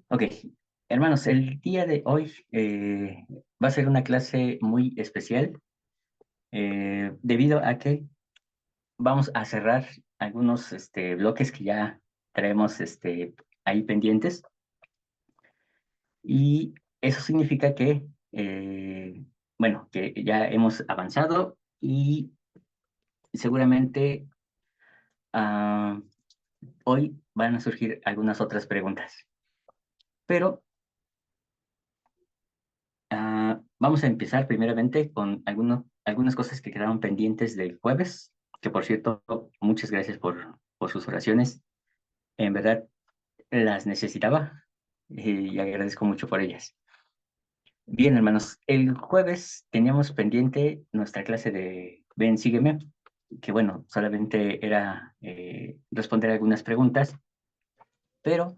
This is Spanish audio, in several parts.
Ok, hermanos, el día de hoy va a ser una clase muy especial debido a que vamos a cerrar algunos bloques que ya traemos ahí pendientes y eso significa que, bueno, que ya hemos avanzado y seguramente ah, hoy van a surgir algunas otras preguntas. Pero vamos a empezar primeramente con algunas cosas que quedaron pendientes del jueves, que por cierto, muchas gracias por sus oraciones. En verdad las necesitaba y agradezco mucho por ellas. Bien, hermanos, el jueves teníamos pendiente nuestra clase de Ven, sígueme, que bueno, solamente era responder algunas preguntas, pero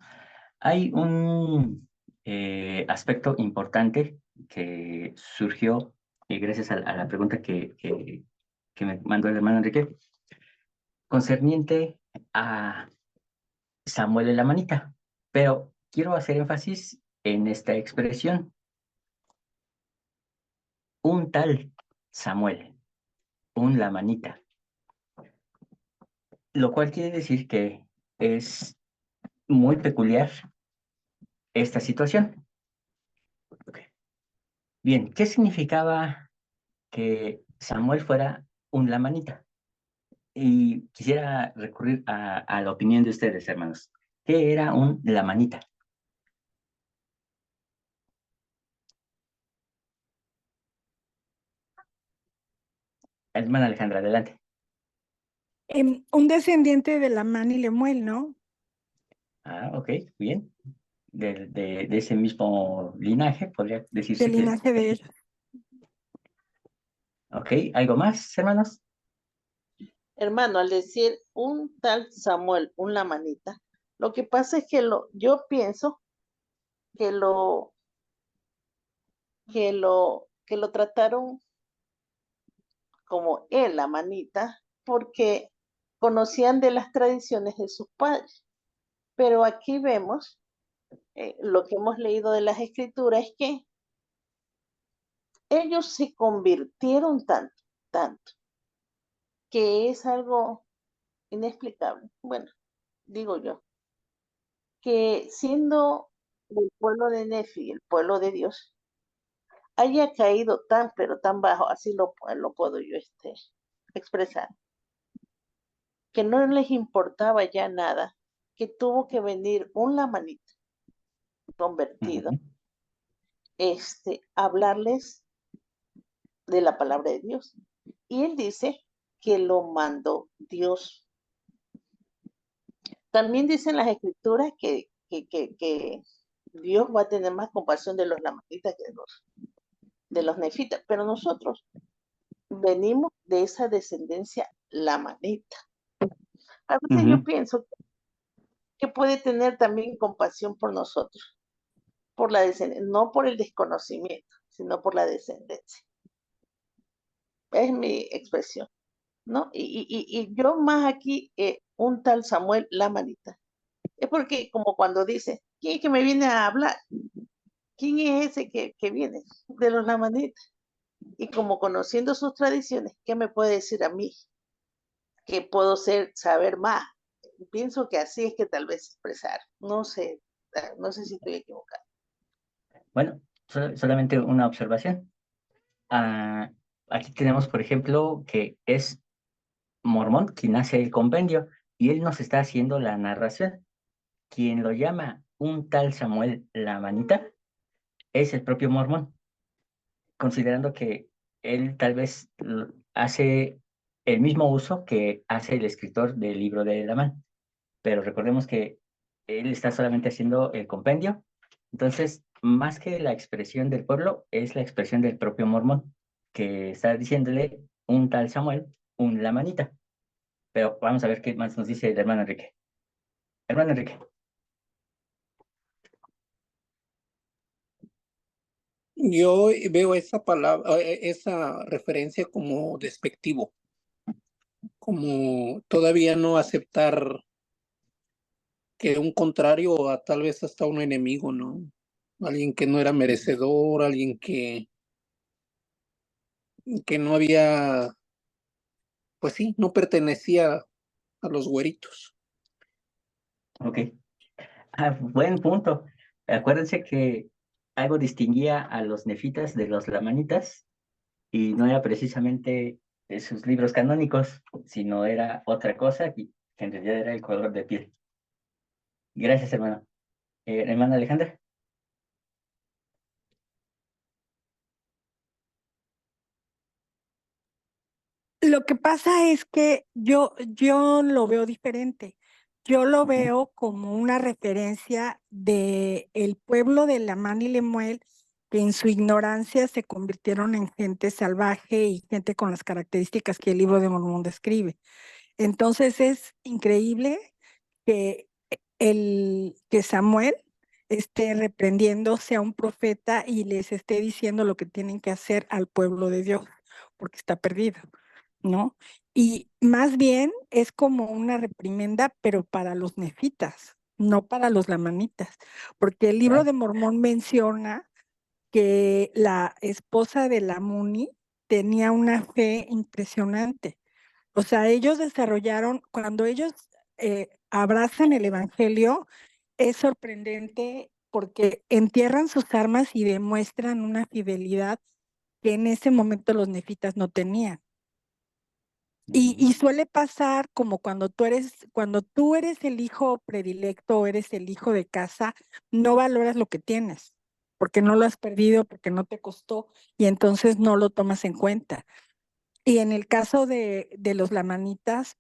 hay un aspecto importante que surgió gracias a la pregunta que me mandó el hermano Enrique, concerniente a Samuel en la manita. Pero quiero hacer énfasis en esta expresión, un tal Samuel, un la manita, lo cual quiere decir que es muy peculiar esta situación. Bien, ¿qué significaba que Samuel fuera un la manita? Y quisiera recurrir a la opinión de ustedes, hermanos. ¿Qué era un la manita? Hermana Alejandra, adelante. Un descendiente de Lamán y Lemuel, ¿no? Ok, bien. De ese mismo linaje, podría Del decirse que... linaje de ellos. Ok, ¿algo más, hermanos? Hermano, al decir un tal Samuel, un la manita, lo que pasa es que yo pienso que lo trataron como él, la manita, porque conocían de las tradiciones de sus padres. Pero aquí vemos, lo que hemos leído de las escrituras es que ellos se convirtieron tanto, tanto, que es algo inexplicable. Bueno, digo yo, que siendo el pueblo de Nefi, el pueblo de Dios, haya caído tan, pero tan bajo, así lo puedo yo expresar, que no les importaba ya nada, que tuvo que venir un lamanita convertido, Ujú, hablarles de la palabra de Dios. Y él dice que lo mandó Dios. También dicen las escrituras que Dios va a tener más compasión de los lamanitas que de los nefitas, pero nosotros venimos de esa descendencia lamanita. A veces yo ujú, pienso que puede tener también compasión por nosotros, por la descendencia, no por el desconocimiento, sino por la descendencia. Es mi expresión, ¿no? Y yo más aquí, un tal Samuel Lamanita. Es porque como cuando dice, ¿quién es que me viene a hablar? ¿Quién es ese que viene? De los Lamanitas. Y como conociendo sus tradiciones, ¿qué me puede decir a mí? Que puedo saber más. Pienso que así es que tal vez expresar. No sé, no sé si estoy equivocada. bueno, solamente una observación. Ah, aquí tenemos, por ejemplo, que es Mormón quien hace el compendio y él nos está haciendo la narración. Quien lo llama un tal Samuel la manita es el propio Mormón, considerando que él tal vez hace el mismo uso que hace el escritor del libro de Lamán, pero recordemos que él está solamente haciendo el compendio, entonces más que la expresión del pueblo es la expresión del propio Mormón, que está diciéndole un tal Samuel, un la manita. Pero vamos a ver qué más nos dice el hermano Enrique. Hermano Enrique. Yo veo esa palabra, esa referencia como despectivo, como todavía no aceptar que un contrario a tal vez hasta un enemigo, ¿no? Alguien que no era merecedor, alguien que no había, pues sí, no pertenecía a los güeritos. Ok. Buen punto. Acuérdense que algo distinguía a los nefitas de los lamanitas y no era precisamente de sus libros canónicos, sino era otra cosa que en realidad era el color de piel. Gracias, hermano. Hermana Alejandra. Lo que pasa es que yo lo veo diferente. Yo lo Ujú. veo como una referencia de el pueblo de Lamán y Lemuel, que en su ignorancia se convirtieron en gente salvaje y gente con las características que el libro de Mormón describe. Entonces es increíble que que Samuel esté reprendiéndose a un profeta y les esté diciendo lo que tienen que hacer al pueblo de Dios, porque está perdido, ¿no? Y más bien es como una reprimenda, pero para los nefitas, no para los lamanitas, porque el libro Claro. de Mormón menciona que la esposa de Lamuni tenía una fe impresionante. O sea, ellos desarrollaron, cuando ellos abrazan el evangelio, es sorprendente porque entierran sus armas y demuestran una fidelidad que en ese momento los nefitas no tenían. Y suele pasar como cuando tú eres el hijo predilecto o eres el hijo de casa, no valoras lo que tienes, porque no lo has perdido, porque no te costó, y entonces no lo tomas en cuenta. Y en el caso de los lamanitas,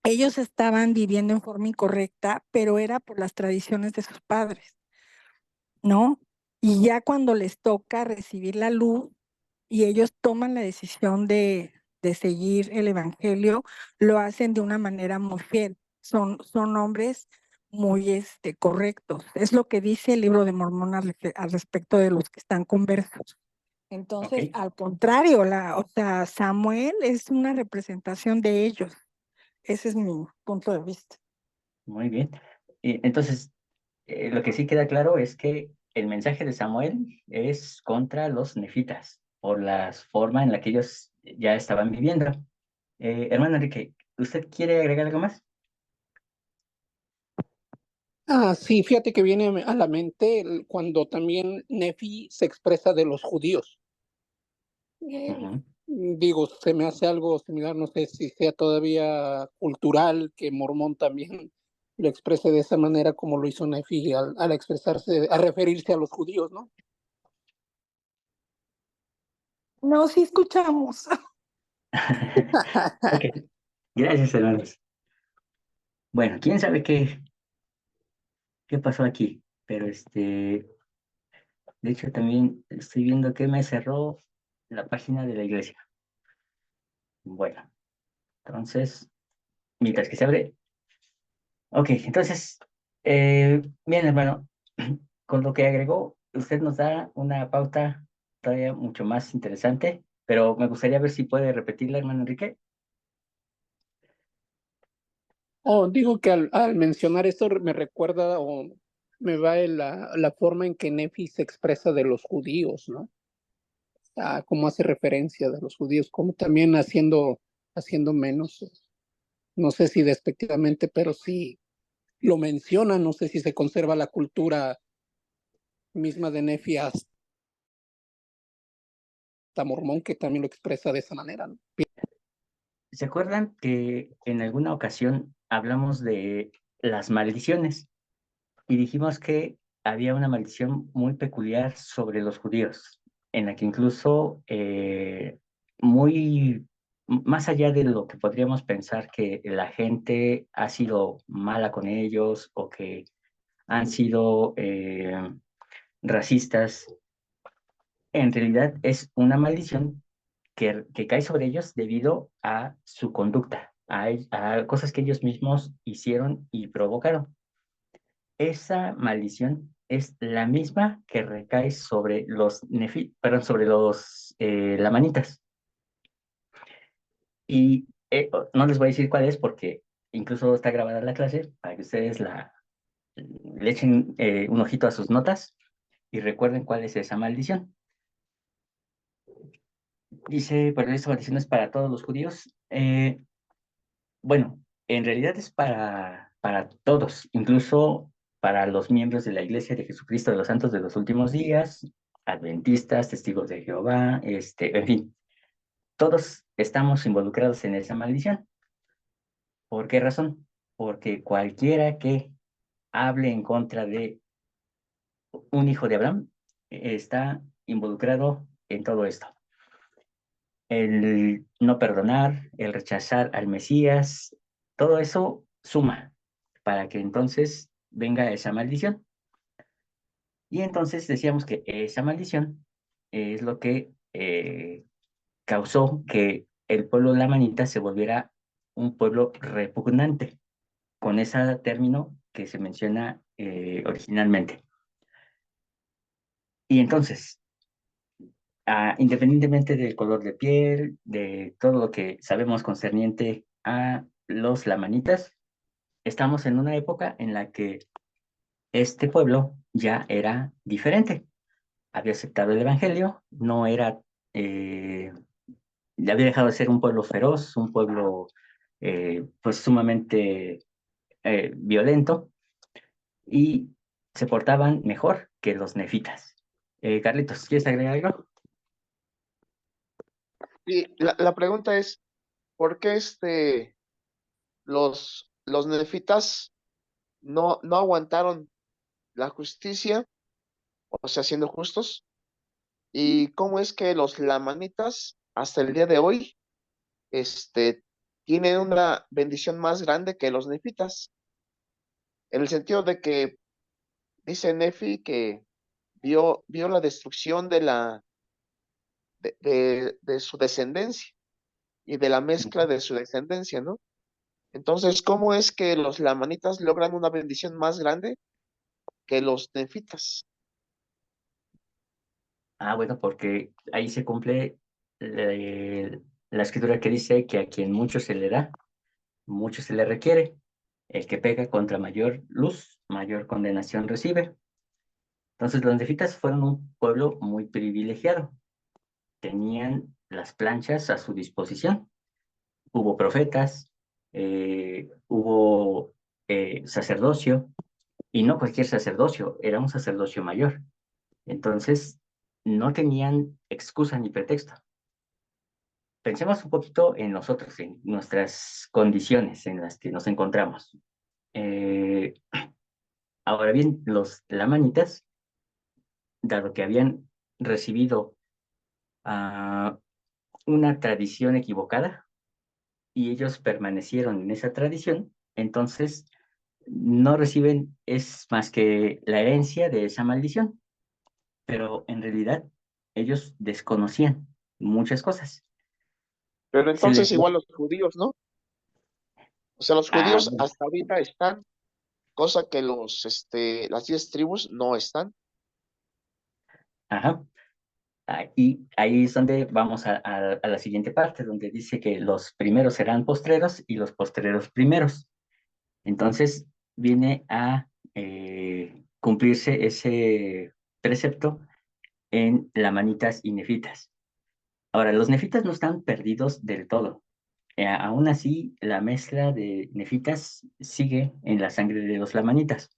ellos estaban viviendo en forma incorrecta, pero era por las tradiciones de sus padres, ¿no? Y ya cuando les toca recibir la luz y ellos toman la decisión de seguir el evangelio, lo hacen de una manera muy fiel. Son hombres muy correctos. Es lo que dice el libro de Mormón al respecto de los que están conversos. Entonces, Ok, al contrario, o sea, Samuel es una representación de ellos. Ese es mi punto de vista. muy bien. Entonces, lo que sí queda claro es que el mensaje de Samuel es contra los nefitas, por la forma en la que ellos ya estaban viviendo. Hermano Enrique, ¿usted quiere agregar algo más? Sí, fíjate que viene a la mente cuando también Nefi se expresa de los judíos. Ujú. Digo, se me hace algo similar, no sé si sea todavía cultural que Mormón también lo exprese de esa manera como lo hizo Nefi al expresarse, a referirse a los judíos, ¿no? No, sí escuchamos. Ok, gracias, hermanos. Bueno, quién sabe qué pasó aquí, pero de hecho también estoy viendo que me cerró la página de la iglesia. Bueno, entonces, mientras que se abre. Ok, entonces, bien, hermano, con lo que agregó, usted nos da una pauta todavía mucho más interesante, pero me gustaría ver si puede repetirla, hermano Enrique. Digo que al mencionar esto me recuerda o me va en la forma en que Nefi se expresa de los judíos, ¿no? Como hace referencia de los judíos, como también haciendo menos, no sé si despectivamente, pero sí lo menciona, no sé si se conserva la cultura misma de Nefi hasta Mormón, que también lo expresa de esa manera, ¿no? ¿Se acuerdan que en alguna ocasión hablamos de las maldiciones y dijimos que había una maldición muy peculiar sobre los judíos, en la que incluso más allá de lo que podríamos pensar que la gente ha sido mala con ellos o que han sido racistas, en realidad es una maldición que cae sobre ellos debido a su conducta, a cosas que ellos mismos hicieron y provocaron. Esa maldición es la misma que recae sobre perdón, sobre los lamanitas. Y no les voy a decir cuál es porque incluso está grabada la clase para que ustedes le echen un ojito a sus notas y recuerden cuál es esa maldición. Dice, pero esta maldición es para todos los judíos. Bueno, en realidad es para todos, incluso para los miembros de la Iglesia de Jesucristo de los Santos de los Últimos Días, adventistas, testigos de Jehová, en fin, todos estamos involucrados en esa maldición. ¿Por qué razón? Porque cualquiera que hable en contra de un hijo de Abraham está involucrado en todo esto. El no perdonar, el rechazar al Mesías, todo eso suma para que entonces venga esa maldición. Y entonces decíamos que esa maldición es lo que causó que el pueblo lamanita se volviera un pueblo repugnante, con ese término que se menciona originalmente. Y entonces, independientemente del color de piel, de todo lo que sabemos concerniente a los lamanitas, estamos en una época en la que este pueblo ya era diferente. Había aceptado el evangelio, no era, ya había dejado de ser un pueblo feroz, un pueblo pues sumamente violento, y se portaban mejor que los nefitas. Carlitos, ¿quieres agregar algo? Y la pregunta es, ¿por qué los nefitas no aguantaron la justicia, o sea, siendo justos? ¿Y cómo es que los lamanitas hasta el día de hoy tienen una bendición más grande que los nefitas? En el sentido de que dice Nefi que vio la destrucción de su descendencia y de la mezcla de su descendencia, ¿no? Entonces, ¿cómo es que los lamanitas logran una bendición más grande que los nefitas? Bueno, porque ahí se cumple la escritura que dice que a quien mucho se le da, mucho se le requiere. El que pega contra mayor luz, mayor condenación recibe. Entonces, los nefitas fueron un pueblo muy privilegiado. Tenían las planchas a su disposición. Hubo profetas, hubo sacerdocio, y no cualquier sacerdocio, era un sacerdocio mayor. Entonces, no tenían excusa ni pretexto. Pensemos un poquito en nosotros, en nuestras condiciones en las que nos encontramos. Eh, Ahora bien, los lamanitas, dado que habían recibido ah, una tradición equivocada y ellos permanecieron en esa tradición, entonces no reciben es más que la herencia de esa maldición, pero en realidad ellos desconocían muchas cosas. Pero Se les entonces igual los judíos, ¿no? O sea, los judíos bueno, hasta ahorita están, cosa que las 10 tribus no están. ajá. Y ahí es donde vamos a la siguiente parte, donde dice que los primeros serán postreros y los postreros primeros. Entonces viene a cumplirse ese precepto en lamanitas y nefitas. Ahora, los nefitas no están perdidos del todo. Aún así, la mezcla de nefitas sigue en la sangre de los lamanitas.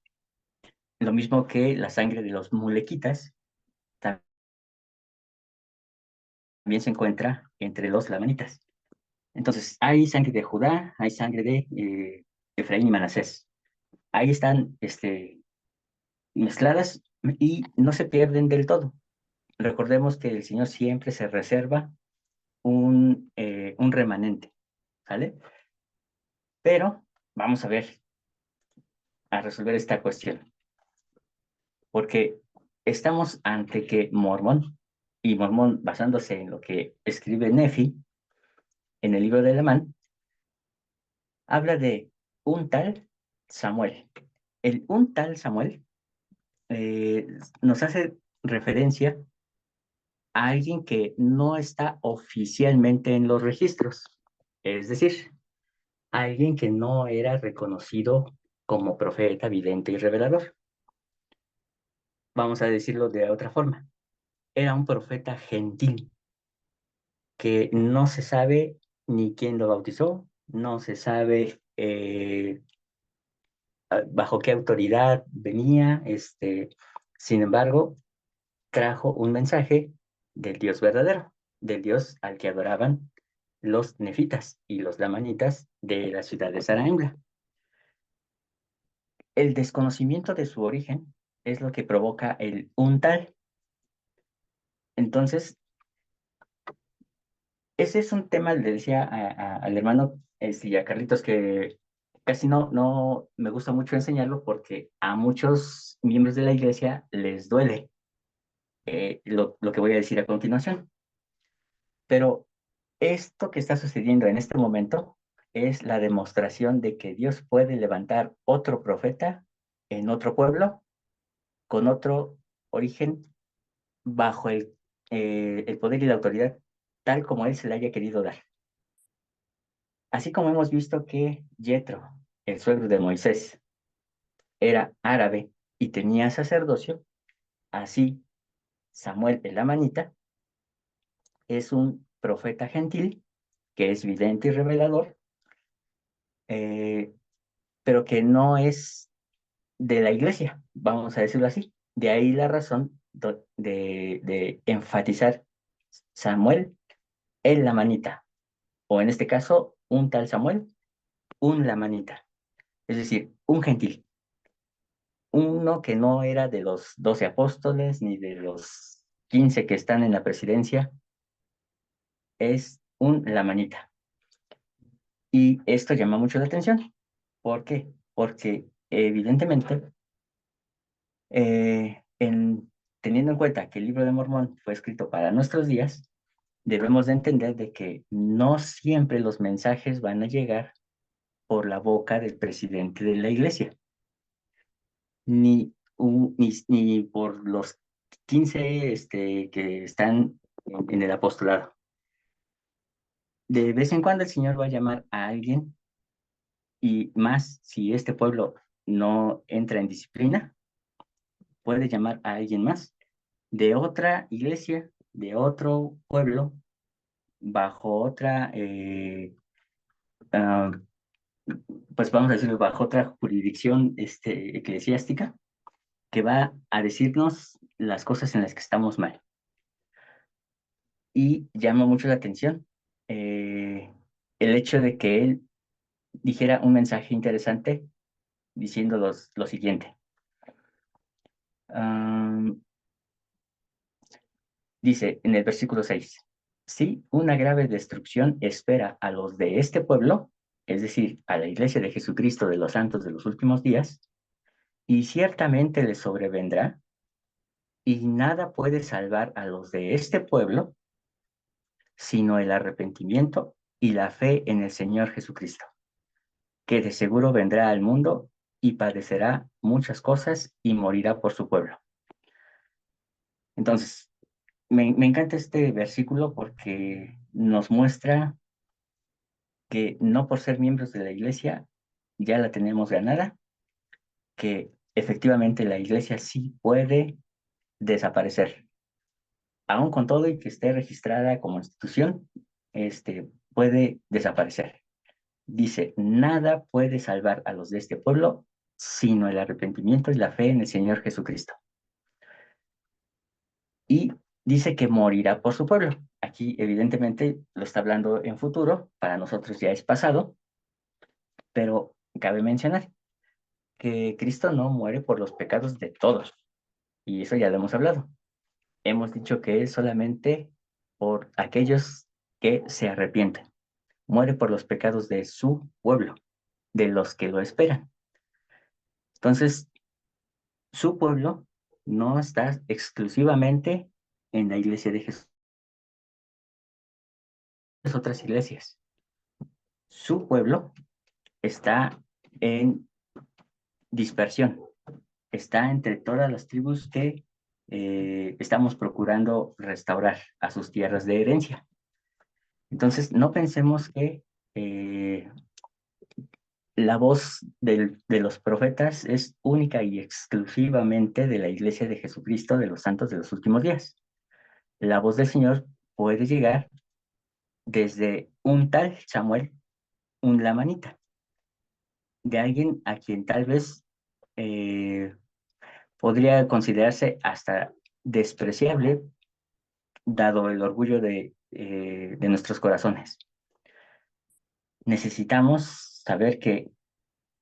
Lo mismo que la sangre de los mulequitas también se encuentra entre los lamanitas. Entonces, hay sangre de Judá, hay sangre de Efraín y Manasés. Ahí están mezcladas y no se pierden del todo. Recordemos que el Señor siempre se reserva un remanente, ¿vale? Pero vamos a ver, a resolver esta cuestión, porque estamos ante que Mormón, y Mormón basándose en lo que escribe Nefi en el libro de Alemán, habla de un tal Samuel. El un tal Samuel eh, nos hace referencia a alguien que no está oficialmente en los registros, es decir, alguien que no era reconocido como profeta, vidente y revelador. Vamos a decirlo de otra forma. Era un profeta gentil, que no se sabe ni quién lo bautizó, no se sabe bajo qué autoridad venía, sin embargo, trajo un mensaje del Dios verdadero, del Dios al que adoraban los nefitas y los lamanitas de la ciudad de Zarahemla. El desconocimiento de su origen es lo que provoca el un tal. Entonces, ese es un tema, le decía al hermano y a Carlitos, que casi no me gusta mucho enseñarlo porque a muchos miembros de la iglesia les duele lo que voy a decir a continuación. Pero esto que está sucediendo en este momento es la demostración de que Dios puede levantar otro profeta en otro pueblo, con otro origen, bajo el poder y la autoridad, tal como Él se le haya querido dar. Así como hemos visto que Yetro, el suegro de Moisés, era árabe y tenía sacerdocio, así Samuel el amanita es un profeta gentil que es vidente y revelador, eh, pero que no es de la iglesia, vamos a decirlo así. De ahí la razón de enfatizar Samuel el lamanita, o en este caso, un tal Samuel, un lamanita, es decir, un gentil. Uno que no era de los 12 apóstoles ni de los 15 que están en la presidencia, es un lamanita. Y esto llama mucho la atención. ¿Por qué? Porque evidentemente, teniendo en cuenta que el libro de Mormón fue escrito para nuestros días, debemos de entender de que no siempre los mensajes van a llegar por la boca del presidente de la iglesia, ni por los 15 que están en el apostolado. De vez en cuando el Señor va a llamar a alguien, y más si este pueblo no entra en disciplina, puede llamar a alguien más de otra iglesia, de otro pueblo, bajo otra, ah, pues vamos a decirlo, bajo otra jurisdicción eclesiástica, que va a decirnos las cosas en las que estamos mal. Y llama mucho la atención el hecho de que él dijera un mensaje interesante diciendo lo siguiente. Dice en el versículo 6, si una grave destrucción espera a los de este pueblo, es decir, a la iglesia de Jesucristo de los santos de los últimos días, y ciertamente les sobrevendrá, y nada puede salvar a los de este pueblo, sino el arrepentimiento y la fe en el Señor Jesucristo, que de seguro vendrá al mundo y padecerá muchas cosas y morirá por su pueblo. Entonces, me encanta este versículo porque nos muestra que no por ser miembros de la iglesia ya la tenemos ganada, que efectivamente la iglesia sí puede desaparecer, aún con todo y que esté registrada como institución, puede desaparecer. Dice, nada puede salvar a los de este pueblo sino el arrepentimiento y la fe en el Señor Jesucristo. Y dice que morirá por su pueblo. Aquí evidentemente lo está hablando en futuro, para nosotros ya es pasado, pero cabe mencionar que Cristo no muere por los pecados de todos, y eso ya lo hemos hablado. Hemos dicho que es solamente por aquellos que se arrepienten. Muere por los pecados de su pueblo, de los que lo esperan. Entonces, su pueblo no está exclusivamente en la iglesia de Jesús, otras iglesias. Su pueblo está en dispersión, está entre todas las tribus que estamos procurando restaurar a sus tierras de herencia. Entonces, no pensemos que La voz de los profetas es única y exclusivamente de la Iglesia de Jesucristo de los Santos de los Últimos Días. La voz del Señor puede llegar desde un tal Samuel, un lamanita, de alguien a quien tal vez podría considerarse hasta despreciable, dado el orgullo de nuestros corazones. Necesitamos saber que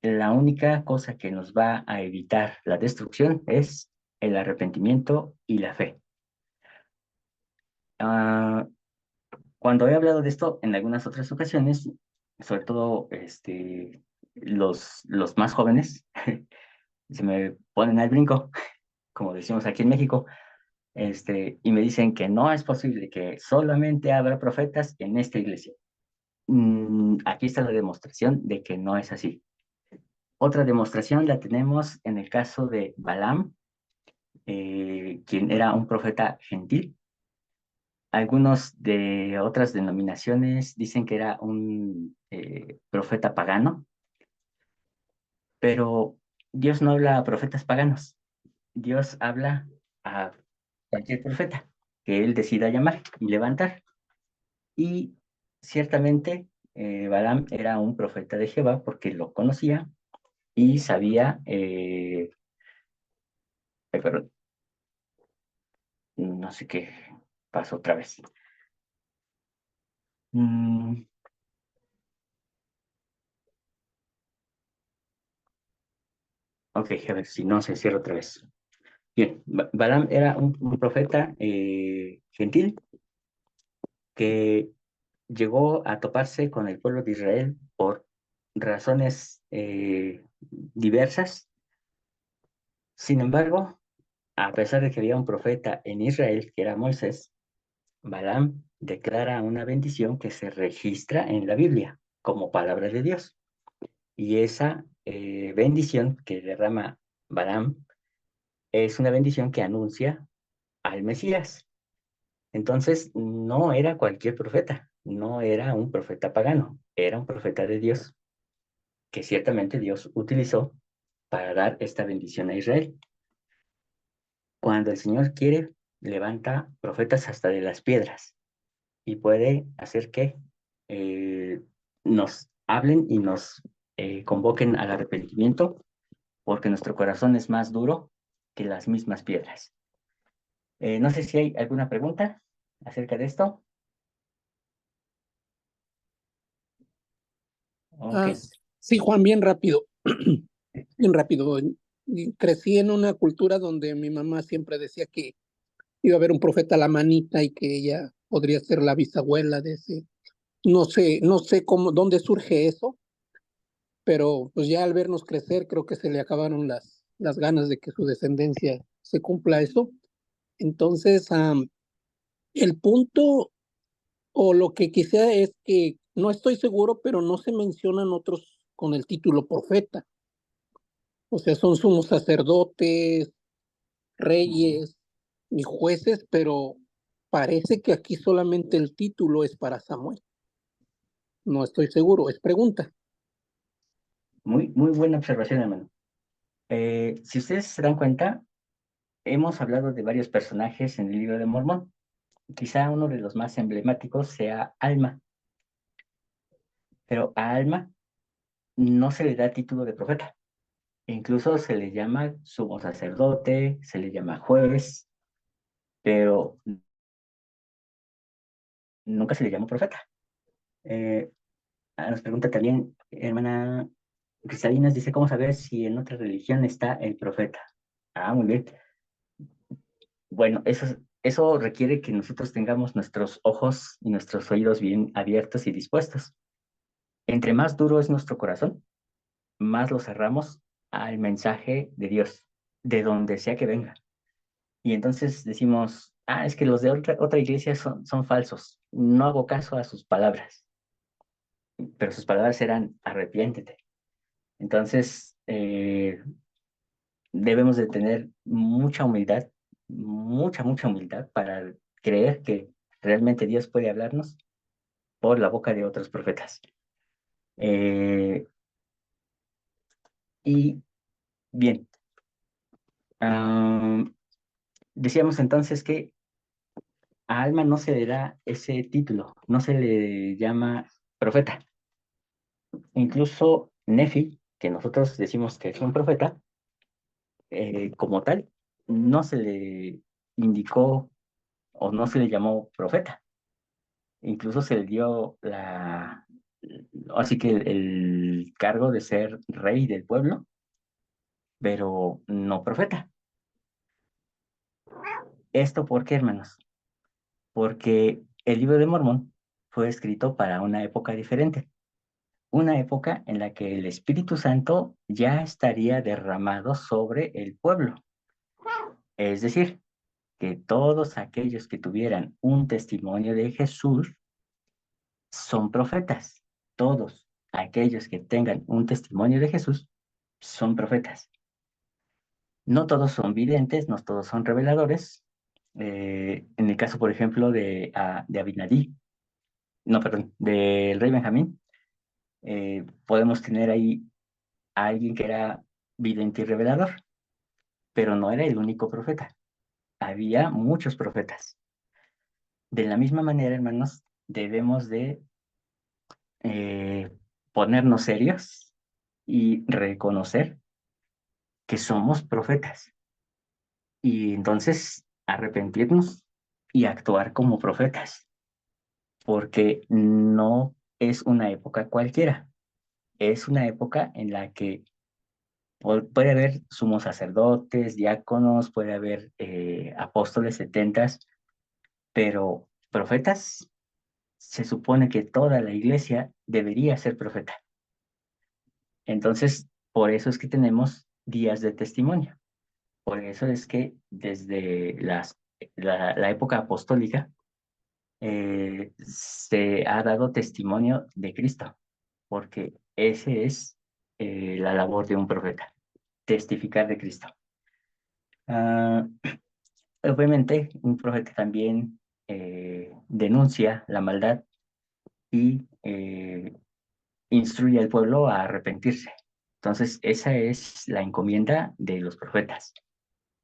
la única cosa que nos va a evitar la destrucción es el arrepentimiento y la fe. Cuando he hablado de esto en algunas otras ocasiones, sobre todo los más jóvenes, se me ponen al brinco, como decimos aquí en México, y me dicen que no es posible que solamente habrá profetas en esta iglesia. Aquí está la demostración de que no es así. Otra demostración la tenemos en el caso de Balaam, quien era un profeta gentil. Algunos de otras denominaciones dicen que era un profeta pagano, pero Dios no habla a profetas paganos. Dios habla a cualquier profeta que él decida llamar y levantar. Y ciertamente Balaam era un profeta de Jehová porque lo conocía y sabía, perdón, no sé qué pasó otra vez. Ok, a ver si no se cierra otra vez. Bien, Balaam era un profeta gentil que llegó a toparse con el pueblo de Israel por razones diversas. Sin embargo, a pesar de que había un profeta en Israel, que era Moisés, Balaam declara una bendición que se registra en la Biblia como palabra de Dios. Y esa bendición que derrama Balaam es una bendición que anuncia al Mesías. Entonces, no era cualquier profeta, no era un profeta pagano, era un profeta de Dios, que ciertamente Dios utilizó para dar esta bendición a Israel. Cuando el Señor quiere, levanta profetas hasta de las piedras y puede hacer que nos hablen y nos convoquen al arrepentimiento, porque nuestro corazón es más duro que las mismas piedras. No sé si hay alguna pregunta acerca de esto. Ok. Sí, Juan, bien rápido. Bien rápido. Crecí en una cultura donde mi mamá siempre decía que iba a haber un profeta a la manita y que ella podría ser la bisabuela de ese. No sé cómo, dónde surge eso, pero pues ya al vernos crecer creo que se le acabaron las ganas de que su descendencia se cumpla eso. Entonces, el punto o lo que quisiera es que no estoy seguro, pero no se mencionan otros con el título profeta. O sea, son sumos sacerdotes, reyes y jueces, pero parece que aquí solamente el título es para Samuel. No estoy seguro, es pregunta. Muy buena observación, hermano. Si ustedes se dan cuenta, hemos hablado de varios personajes en el libro de Mormón. Quizá uno de los más emblemáticos sea Alma, pero a Alma no se le da título de profeta. Incluso se le llama sumo sacerdote, se le llama juez, pero nunca se le llama profeta. Nos pregunta también, hermana Cristalinas, dice, ¿cómo saber si en otra religión está el profeta? Muy bien. Bueno, eso requiere que nosotros tengamos nuestros ojos y nuestros oídos bien abiertos y dispuestos. Entre más duro es nuestro corazón, más lo cerramos al mensaje de Dios, de donde sea que venga. Y entonces decimos, es que los de otra iglesia son falsos. No hago caso a sus palabras. Pero sus palabras eran arrepiéntete. Entonces, debemos de tener mucha humildad, mucha humildad para creer que realmente Dios puede hablarnos por la boca de otros profetas. Y bien, decíamos entonces que a Alma no se le da ese título, no se le llama profeta. Incluso Nefi, que nosotros decimos que es un profeta, como tal, no se le indicó o no se le llamó profeta. Incluso se le dio así que el cargo de ser rey del pueblo, pero no profeta. ¿Esto por qué, hermanos? Porque el libro de Mormón fue escrito para una época diferente, una época en la que el Espíritu Santo ya estaría derramado sobre el pueblo. Es decir, que todos aquellos que tuvieran un testimonio de Jesús son profetas. Todos aquellos que tengan un testimonio de Jesús son profetas. No todos son videntes, no todos son reveladores. En el caso, por ejemplo, de Abinadí, no, perdón, del rey Benjamín, podemos tener ahí a alguien que era vidente y revelador, pero no era el único profeta. Había muchos profetas. De la misma manera, hermanos, debemos de eh, ponernos serios y reconocer que somos profetas. Y entonces arrepentirnos y actuar como profetas, porque no es una época cualquiera, es una época en la que puede haber sumos sacerdotes, diáconos, puede haber apóstoles, setentas, pero profetas, se supone que toda la iglesia debería ser profeta. Entonces, por eso es que tenemos días de testimonio. Por eso es que desde la época apostólica se ha dado testimonio de Cristo, porque ese es la labor de un profeta, testificar de Cristo. Ah, obviamente, un profeta también denuncia la maldad y instruye al pueblo a arrepentirse. Entonces, esa es la encomienda de los profetas,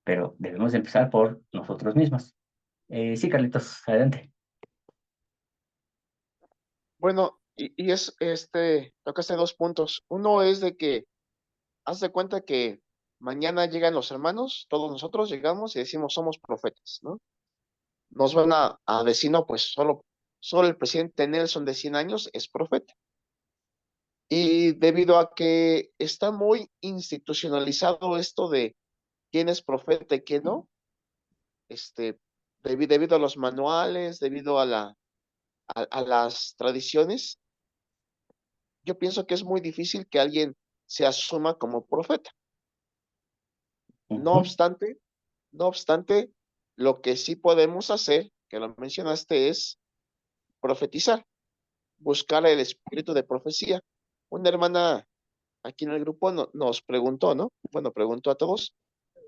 pero debemos empezar por nosotros mismos. Sí, Carlitos, adelante. Bueno, y tocaste dos puntos. Uno es de que haz de cuenta que mañana llegan los hermanos, todos nosotros llegamos y decimos somos profetas, ¿no? Nos van a decir, no, pues solo el presidente Nelson de 100 años es profeta. Y debido a que está muy institucionalizado esto de quién es profeta y quién no, este, debido a los manuales, debido a las tradiciones, yo pienso que es muy difícil que alguien se asuma como profeta. No Ujú, obstante, no obstante, lo que sí podemos hacer, que lo mencionaste, es profetizar, buscar el espíritu de profecía. Una hermana aquí en el grupo nos preguntó, ¿no? Bueno, preguntó a todos,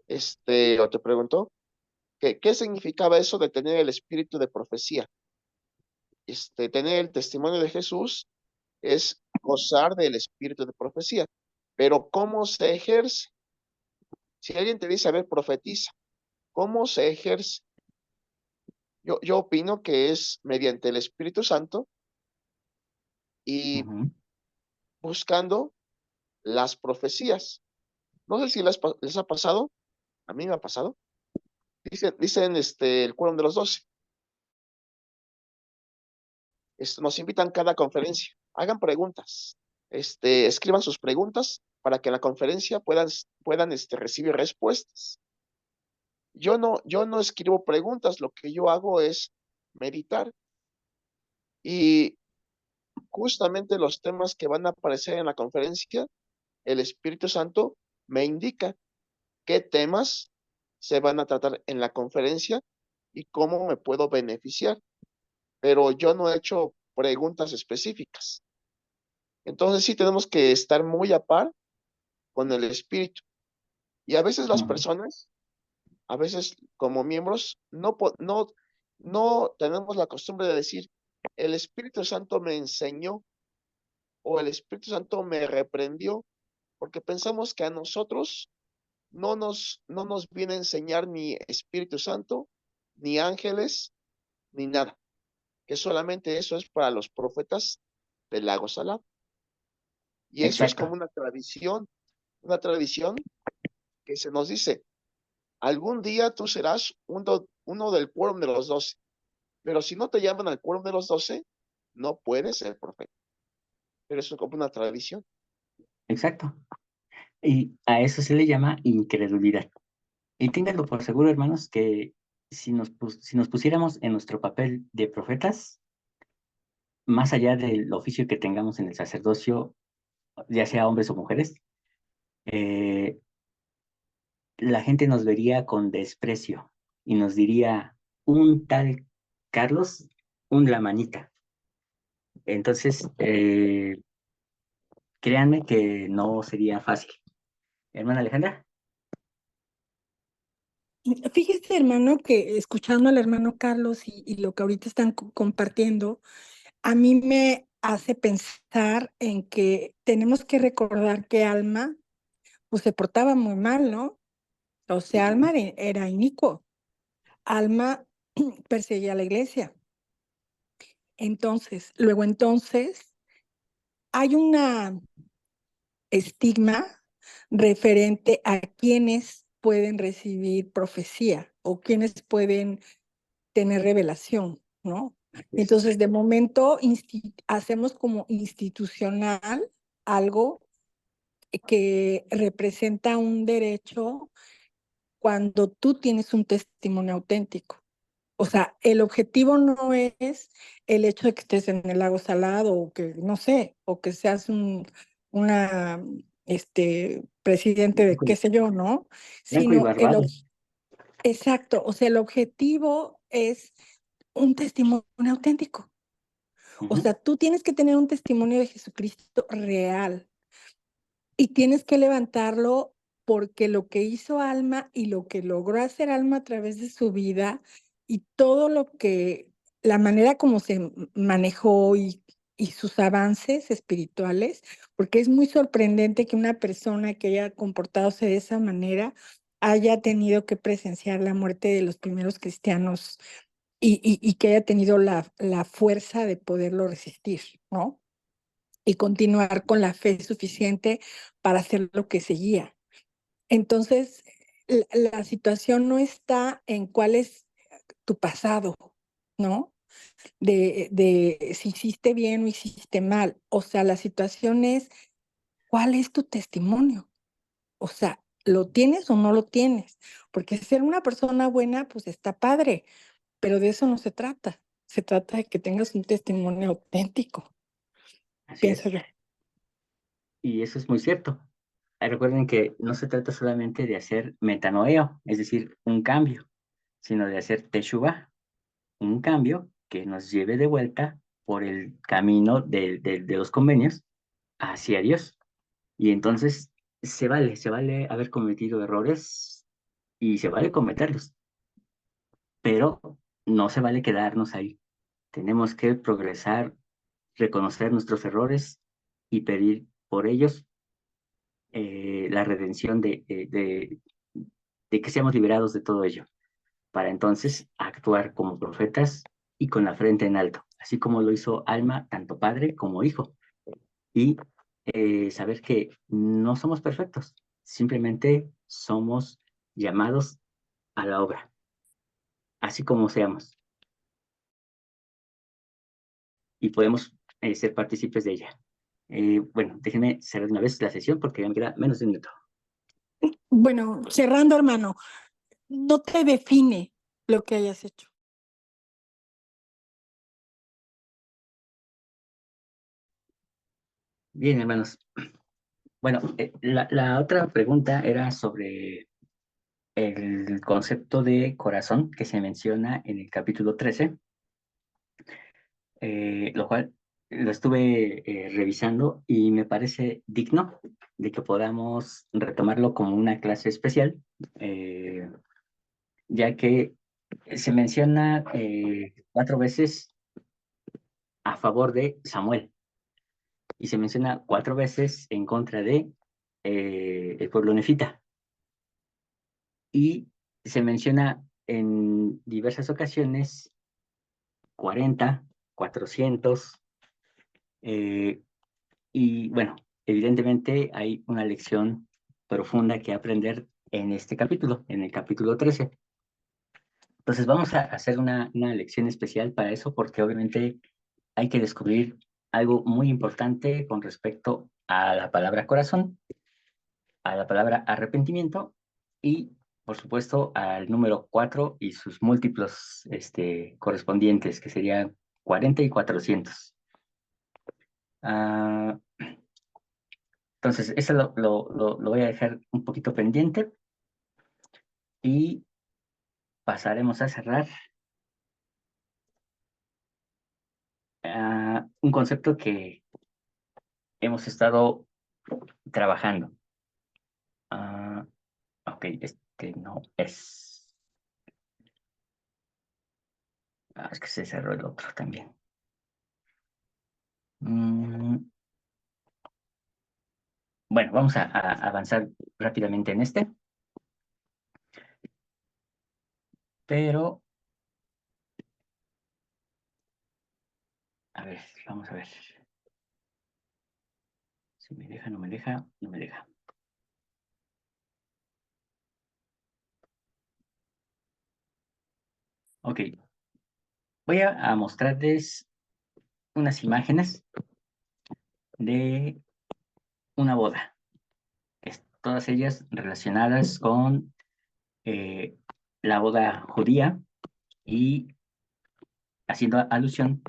o te preguntó, ¿qué significaba eso de tener el espíritu de profecía? Tener el testimonio de Jesús es gozar del espíritu de profecía, pero ¿cómo se ejerce? Si alguien te dice, a ver, profetiza, ¿cómo se ejerce? Yo opino que es mediante el Espíritu Santo y ujú. buscando las profecías. No sé si les ha pasado, a mí me ha pasado. Dicen el quórum de los 12. Nos invitan cada conferencia. Hagan preguntas. Escriban sus preguntas para que en la conferencia puedan recibir respuestas. Yo no escribo preguntas, lo que yo hago es meditar y justamente los temas que van a aparecer en la conferencia, el Espíritu Santo me indica qué temas se van a tratar en la conferencia y cómo me puedo beneficiar, pero yo no he hecho preguntas específicas. Entonces sí tenemos que estar muy a par con el Espíritu. Y a veces las Ujú, personas, a veces como miembros, no tenemos la costumbre de decir, el Espíritu Santo me enseñó o el Espíritu Santo me reprendió porque pensamos que a nosotros no nos viene a enseñar ni Espíritu Santo, ni ángeles, ni nada, que solamente eso es para los profetas del lago Salado. Y eso es como Exacto, una tradición que se nos dice, algún día tú serás uno del quórum de los 12, pero si no te llaman al quórum de los 12, no puedes ser profeta. Pero eso es como una tradición. exacto. Y a eso se le llama incredulidad. Y ténganlo por seguro, hermanos, que si nos pusiéramos en nuestro papel de profetas, más allá del oficio que tengamos en el sacerdocio, ya sea hombres o mujeres, eh, la gente nos vería con desprecio y nos diría, un tal Carlos, un la manita. Entonces, créanme que no sería fácil. Hermana Alejandra. Fíjese, hermano, que escuchando al hermano Carlos y lo que ahorita están compartiendo, a mí me hace pensar en que tenemos que recordar que Alma, pues se portaba muy mal, ¿no? O sea, Ujú. Alma era inicuo. Alma perseguía a la iglesia. Entonces, hay una estigma referente a quienes pueden recibir profecía o quienes pueden tener revelación, ¿no? Entonces, de momento hacemos como institucional algo que representa un derecho cuando tú tienes un testimonio auténtico. O sea, el objetivo no es el hecho de que estés en el lago Salado o que, no sé, o que seas una, presidente de Blanco qué y, sé yo, ¿no? blanco y Sino barbado. exacto, o sea, el objetivo es un testimonio auténtico. O Ujú. sea, tú tienes que tener un testimonio de Jesucristo real y tienes que levantarlo porque lo que hizo Alma y lo que logró hacer Alma a través de su vida y todo la manera como se manejó y sus avances espirituales, porque es muy sorprendente que una persona que haya comportado de esa manera haya tenido que presenciar la muerte de los primeros cristianos y que haya tenido la fuerza de poderlo resistir, ¿no? Y continuar con la fe suficiente para hacer lo que seguía. Entonces, la situación no está en cuál es tu pasado, ¿no? De si hiciste bien o hiciste mal. O sea, la situación es cuál es tu testimonio. O sea, ¿lo tienes o no lo tienes? Porque ser una persona buena, pues está padre, pero de eso no se trata. Se trata de que tengas un testimonio auténtico, Así pienso es. yo. Y eso es muy cierto. Recuerden que no se trata solamente de hacer metanoeo, es decir, un cambio, sino de hacer teshuvah, un cambio que nos lleve de vuelta por el camino de los convenios hacia Dios. Y entonces se vale haber cometido errores y se vale cometerlos, pero no se vale quedarnos ahí. Tenemos que progresar, reconocer nuestros errores y pedir por ellos la redención de que seamos liberados de todo ello, para entonces actuar como profetas y con la frente en alto, así como lo hizo Alma, tanto padre como hijo, y saber que no somos perfectos, simplemente somos llamados a la obra, así como seamos, y podemos ser partícipes de ella. Bueno, déjenme cerrar de una vez la sesión porque ya me queda menos de un minuto. Bueno, cerrando, hermano, no te define lo que hayas hecho. Bien, hermanos. Bueno, la otra pregunta era sobre el concepto de corazón que se menciona en el capítulo 13, lo cual lo estuve revisando y me parece digno de que podamos retomarlo como una clase especial, eh, ya que se menciona 4 veces a favor de Samuel y se menciona 4 veces en contra de el pueblo nefita. Y se menciona en diversas ocasiones 40, 400, y bueno, evidentemente hay una lección profunda que aprender en este capítulo, en el capítulo 13. Entonces vamos a hacer una lección especial para eso, porque obviamente hay que descubrir algo muy importante con respecto a la palabra corazón, a la palabra arrepentimiento y, por supuesto, al número 4 y sus múltiplos correspondientes, que serían 40 y 400. Entonces, eso lo voy a dejar un poquito pendiente y pasaremos a cerrar un concepto que hemos estado trabajando. Ok, este no es. Es que se cerró el otro también. Bueno, vamos a avanzar rápidamente en este. Pero, a ver, vamos a ver. Si me deja, no me deja, no me deja. Ok. Voy a mostrarles unas imágenes de una boda. Todas ellas relacionadas con la boda judía y haciendo alusión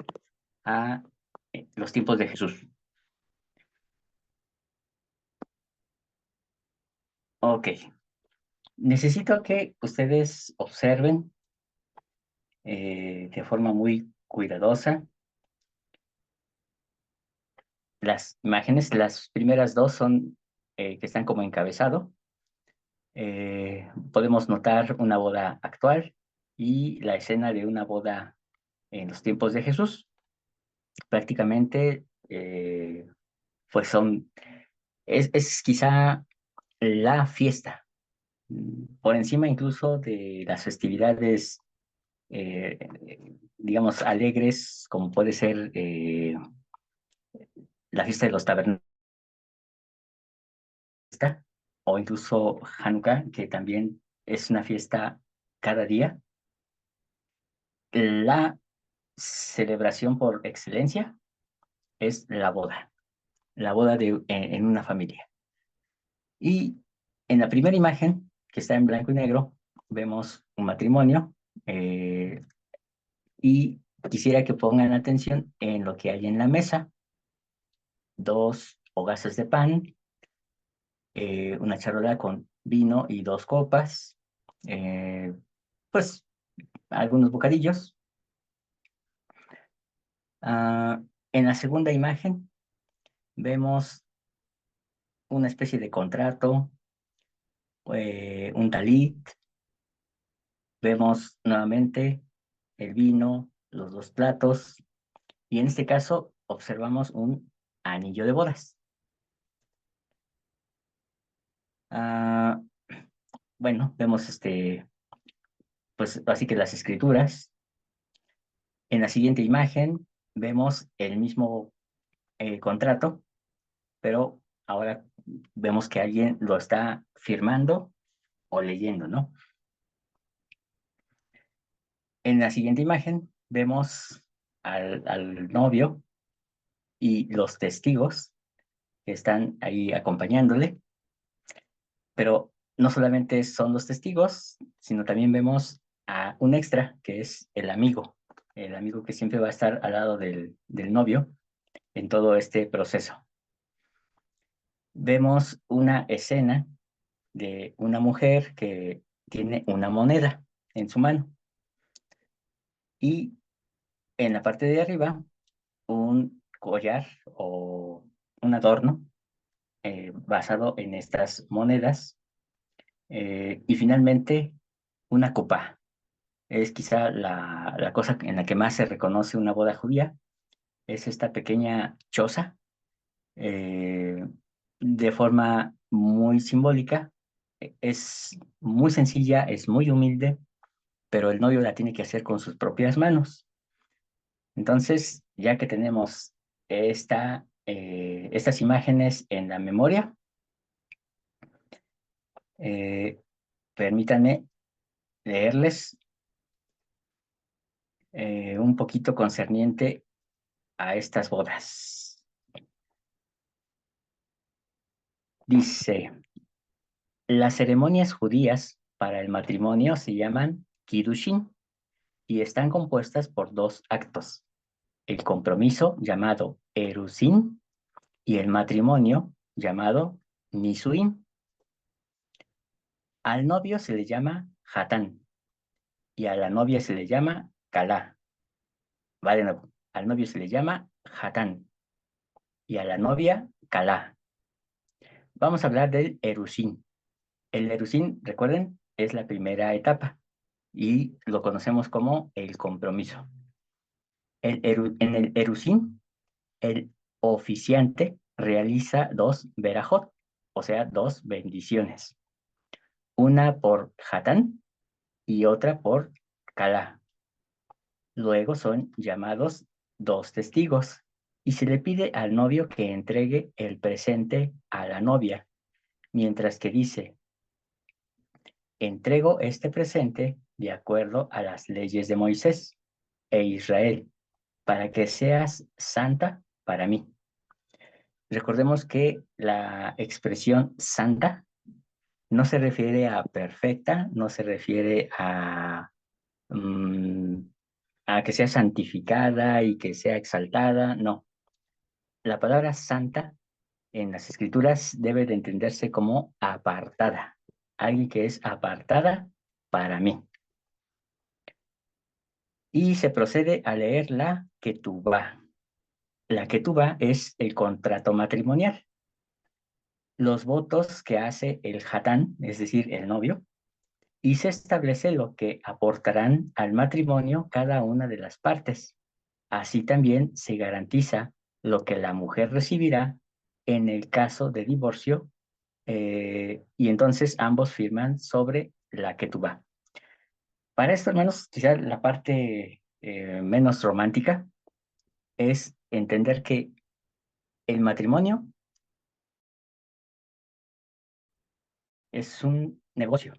a los tiempos de Jesús. Ok. Necesito que ustedes observen de forma muy cuidadosa las imágenes. Las primeras dos son que están como encabezado. Podemos notar una boda actual y la escena de una boda en los tiempos de Jesús. Prácticamente, pues es quizá la fiesta, por encima incluso de las festividades, digamos, alegres, como puede ser la fiesta de los tabernáculos o incluso Hanukkah, que también es una fiesta cada día. La celebración por excelencia es la boda en una familia. Y en la primera imagen, que está en blanco y negro, vemos un matrimonio y quisiera que pongan atención en lo que hay en la mesa. 2 hogazas de pan, una charola con vino y 2 copas, pues algunos bocadillos. En la segunda imagen vemos una especie de contrato, un talit, vemos nuevamente el vino, los 2 platos, y en este caso observamos un anillo de bodas. Bueno, vemos pues así que las escrituras. En la siguiente imagen vemos el mismo contrato, pero ahora vemos que alguien lo está firmando o leyendo, ¿no? En la siguiente imagen vemos al novio y los testigos que están ahí acompañándole, pero no solamente son los testigos, sino también vemos a un extra, que es el amigo que siempre va a estar al lado del novio en todo este proceso. Vemos una escena de una mujer que tiene una moneda en su mano y en la parte de arriba un collar o un adorno basado en estas monedas, y finalmente una copa. Es quizá la cosa en la que más se reconoce una boda judía, es esta pequeña choza de forma muy simbólica, es muy sencilla, es muy humilde, pero el novio la tiene que hacer con sus propias manos. Entonces, ya que tenemos estas imágenes en la memoria, permítanme leerles un poquito concerniente a estas bodas. Dice, las ceremonias judías para el matrimonio se llaman Kiddushin y están compuestas por 2 actos: el compromiso llamado Erusin y el matrimonio llamado Nisuin. Al novio se le llama Hatán y a la novia se le llama Kalá. Va de nuevo. Al novio se le llama Hatán y a la novia Kalá. Vamos a hablar del Erusin. El Erusin, recuerden, es la primera etapa y lo conocemos como el compromiso. En el Erusin, el oficiante realiza 2 verajot, o sea, 2 bendiciones. Una por Hatán y otra por Kalá. Luego son llamados 2 testigos y se le pide al novio que entregue el presente a la novia, mientras que dice, entrego este presente de acuerdo a las leyes de Moisés e Israel, para que seas santa para mí. Recordemos que la expresión santa no se refiere a perfecta, no se refiere a que sea santificada y que sea exaltada, no. La palabra santa en las escrituras debe de entenderse como apartada, alguien que es apartada para mí. Y se procede a leer la ketubá. La ketubá es el contrato matrimonial. Los votos que hace el hatán, es decir, el novio, y se establece lo que aportarán al matrimonio cada una de las partes. Así también se garantiza lo que la mujer recibirá en el caso de divorcio, y entonces ambos firman sobre la ketubá. Para esto, hermanos, quizá la parte menos romántica es entender que el matrimonio es un negocio,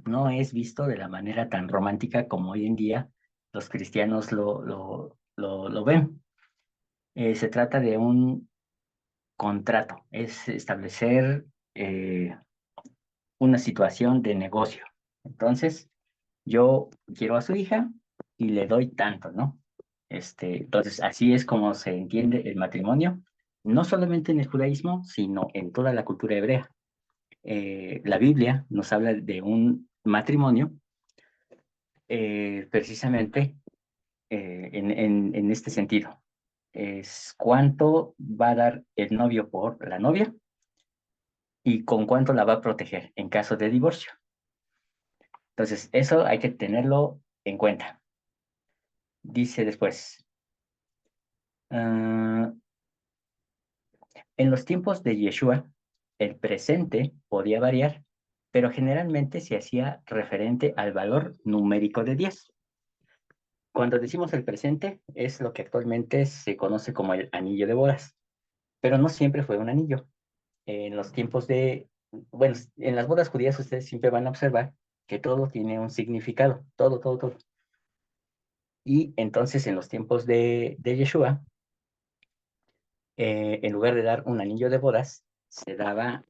no es visto de la manera tan romántica como hoy en día los cristianos lo ven. Se trata de un contrato, es establecer una situación de negocio. Entonces, yo quiero a su hija y le doy tanto, ¿no? Entonces, así es como se entiende el matrimonio, no solamente en el judaísmo, sino en toda la cultura hebrea. La Biblia nos habla de un matrimonio precisamente en este sentido. Es cuánto va a dar el novio por la novia y con cuánto la va a proteger en caso de divorcio. Entonces, eso hay que tenerlo en cuenta. Dice después, en los tiempos de Yeshua, el presente podía variar, pero generalmente se hacía referente al valor numérico de 10. Cuando decimos el presente, es lo que actualmente se conoce como el anillo de bodas, pero no siempre fue un anillo. En los tiempos bueno, en las bodas judías ustedes siempre van a observar que todo tiene un significado, todo, todo, todo. Y entonces en los tiempos de Yeshua, en lugar de dar un anillo de bodas, se daba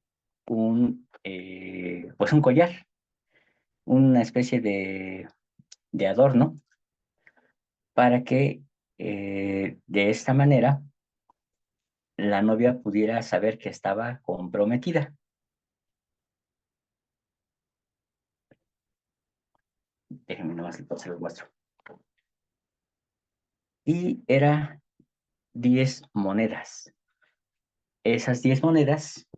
pues un collar, una especie de adorno, para que de esta manera la novia pudiera saber que estaba comprometida. Déjenme nomás se los muestro. Y era 10 monedas. Esas 10 monedas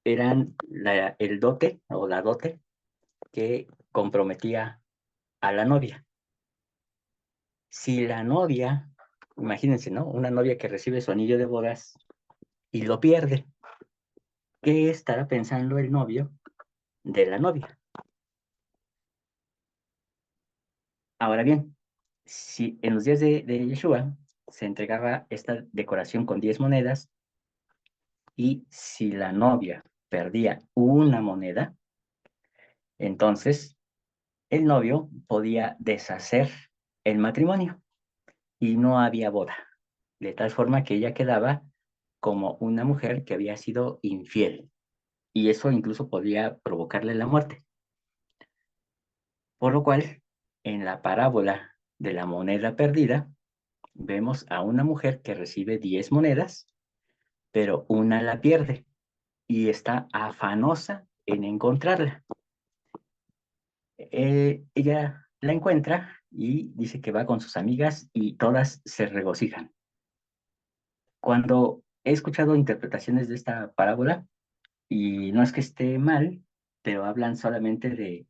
eran el dote o la dote que comprometía a la novia. Si la novia, imagínense, ¿no? Una novia que recibe su anillo de bodas y lo pierde, ¿qué estará pensando el novio de la novia? Ahora bien, si en los días de Yeshua se entregaba esta decoración con 10 monedas, y si la novia perdía una moneda, entonces el novio podía deshacer el matrimonio y no había boda, de tal forma que ella quedaba como una mujer que había sido infiel, y eso incluso podía provocarle la muerte. Por lo cual, en la parábola de la moneda perdida, vemos a una mujer que recibe 10 monedas, pero una la pierde y está afanosa en encontrarla. Ella la encuentra y dice que va con sus amigas y todas se regocijan. Cuando he escuchado interpretaciones de esta parábola, y no es que esté mal, pero hablan solamente de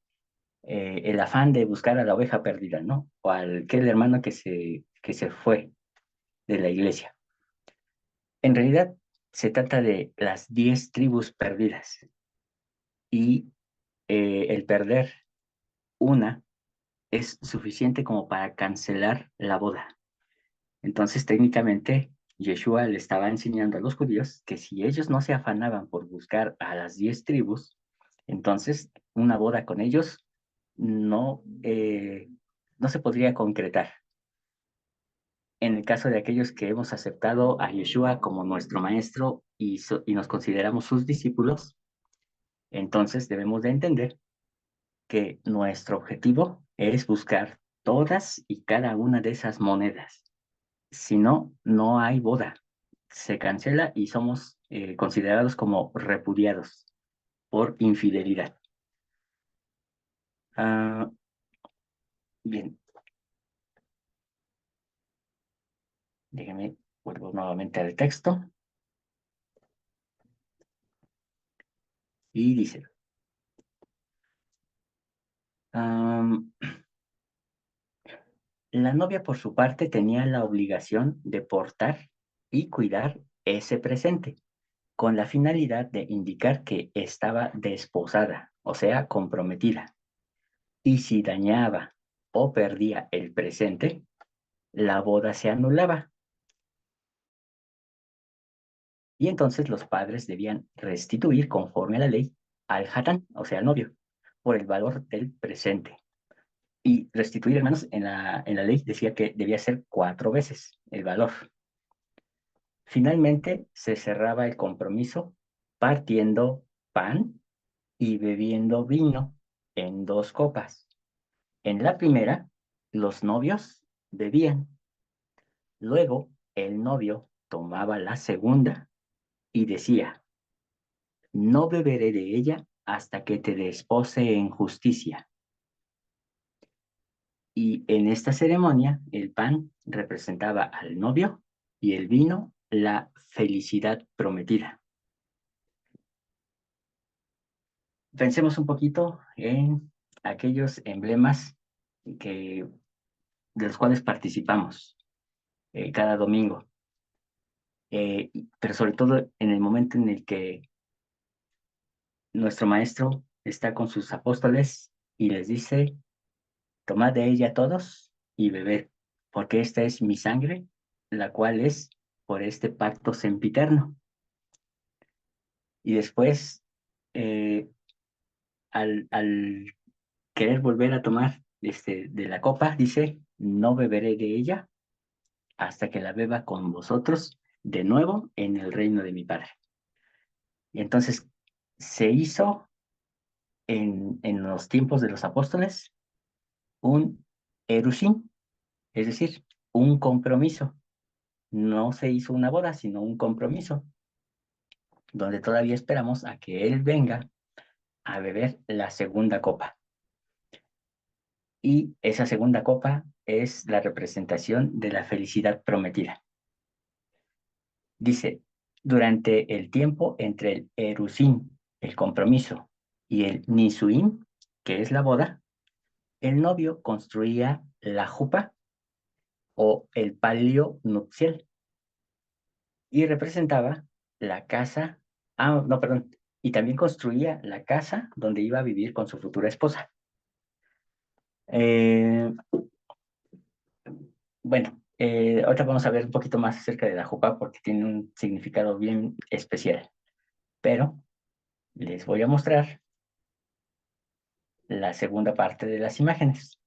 el afán de buscar a la oveja perdida, ¿no? O al aquel hermano que se fue de la iglesia. En realidad, se trata de las 10 tribus perdidas, y el perder una es suficiente como para cancelar la boda. Entonces, técnicamente, Yeshua le estaba enseñando a los judíos que si ellos no se afanaban por buscar a las 10 tribus, entonces una boda con ellos no se podría concretar. En el caso de aquellos que hemos aceptado a Yeshua como nuestro maestro y nos consideramos sus discípulos, entonces debemos de entender que nuestro objetivo es buscar todas y cada una de esas monedas. Si no, no hay boda. Se cancela y somos considerados como repudiados por infidelidad. Bien, déjenme, vuelvo nuevamente al texto. Y dice, la novia por su parte tenía la obligación de portar y cuidar ese presente, con la finalidad de indicar que estaba desposada, o sea, comprometida. Y si dañaba o perdía el presente, la boda se anulaba. Y entonces los padres debían restituir conforme a la ley al hatán, o sea, al novio, por el valor del presente. Y restituir, hermanos, en la ley decía que debía ser 4 veces el valor. Finalmente se cerraba el compromiso partiendo pan y bebiendo vino en 2 copas. En la primera, los novios bebían. Luego, el novio tomaba la segunda y decía, no beberé de ella hasta que te despose en justicia. Y en esta ceremonia, el pan representaba al novio y el vino la felicidad prometida. Pensemos un poquito en aquellos emblemas de los cuales participamos cada domingo, pero sobre todo en el momento en el que nuestro maestro está con sus apóstoles y les dice, tomad de ella todos y bebed, porque esta es mi sangre, la cual es por este pacto sempiterno. Y después, al querer volver a tomar de la copa, dice, no beberé de ella hasta que la beba con vosotros de nuevo en el reino de mi Padre. Y entonces se hizo en los tiempos de los apóstoles un erushim, es decir, un compromiso. No se hizo una boda, sino un compromiso, donde todavía esperamos a que Él venga a beber la segunda copa. Y esa segunda copa es la representación de la felicidad prometida. Dice, durante el tiempo entre el erusim, el compromiso, y el nisuim, que es la boda, el novio construía la jupa o el palio nupcial y representaba la casa, no, perdón, y también construía la casa donde iba a vivir con su futura esposa. Bueno, ahorita vamos a ver un poquito más acerca de la jupa porque tiene un significado bien especial, pero les voy a mostrar la segunda parte de las imágenes.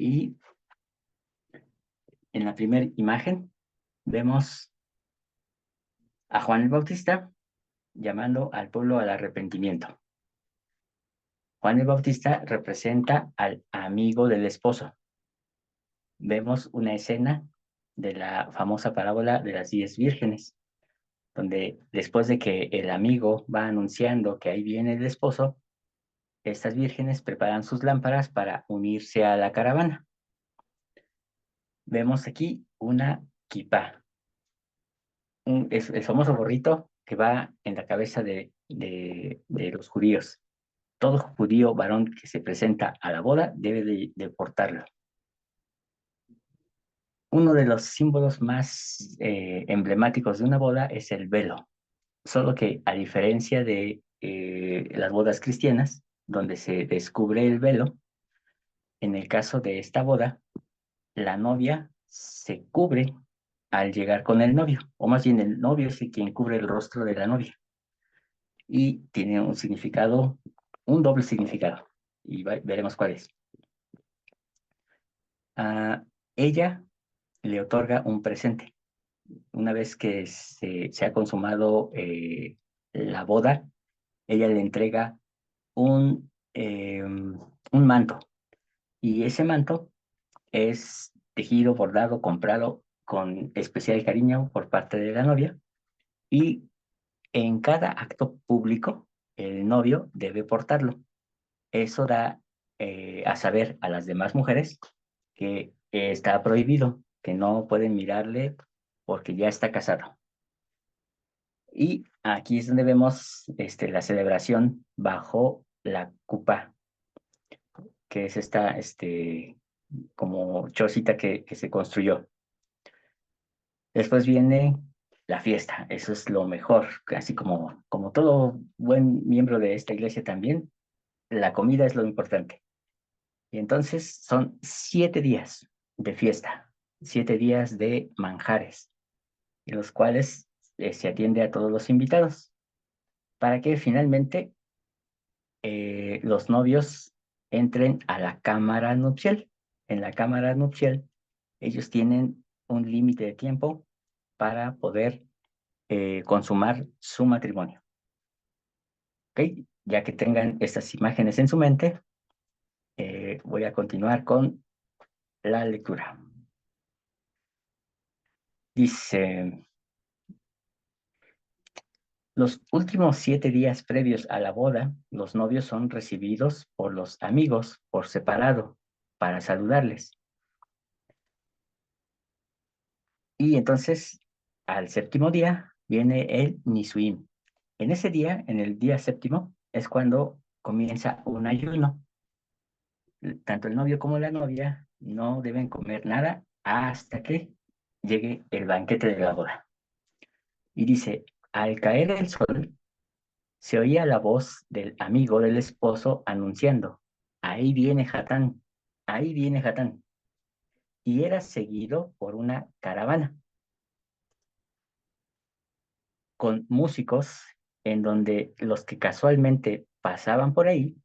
Y en la primera imagen vemos a Juan el Bautista llamando al pueblo al arrepentimiento. Juan el Bautista representa al amigo del esposo. Vemos una escena de la famosa parábola de las 10 vírgenes, donde después de que el amigo va anunciando que ahí viene el esposo, estas vírgenes preparan sus lámparas para unirse a la caravana. Vemos aquí una kipá, es el famoso gorrito que va en la cabeza de los judíos. Todo judío varón que se presenta a la boda debe de portarlo. Uno de los símbolos más emblemáticos de una boda es el velo, solo que a diferencia de las bodas cristianas, donde se descubre el velo, en el caso de esta boda, la novia se cubre al llegar con el novio, o más bien el novio es el quien cubre el rostro de la novia. Y tiene un significado, un doble significado, y veremos cuál es. Ella le otorga un presente. Una vez que se ha consumado la boda, ella le entrega un manto. Y ese manto es tejido, bordado, comprado con especial cariño por parte de la novia. Y en cada acto público, el novio debe portarlo. Eso da a saber a las demás mujeres que está prohibido, que no pueden mirarle porque ya está casado. Y aquí es donde vemos la celebración bajo la cupa, que es esta como chocita que se construyó. Después viene la fiesta, eso es lo mejor, así como todo buen miembro de esta iglesia también, la comida es lo importante. Y entonces son 7 días de fiesta, 7 días de manjares, en los cuales se atiende a todos los invitados, para que finalmente los novios entren a la cámara nupcial. En la cámara nupcial, ellos tienen un límite de tiempo para poder consumar su matrimonio. ¿Ok? Ya que tengan estas imágenes en su mente, voy a continuar con la lectura. Dice, los últimos 7 días previos a la boda, los novios son recibidos por los amigos por separado para saludarles. Y entonces, al 7.º día, viene el Nisuim. En ese día, en el día 7.º, es cuando comienza un ayuno. Tanto el novio como la novia no deben comer nada hasta que llegue el banquete de la boda. Y dice, al caer el sol, se oía la voz del amigo del esposo anunciando, ahí viene Hatán, ahí viene Hatán. Y era seguido por una caravana con músicos en donde los que casualmente pasaban por ahí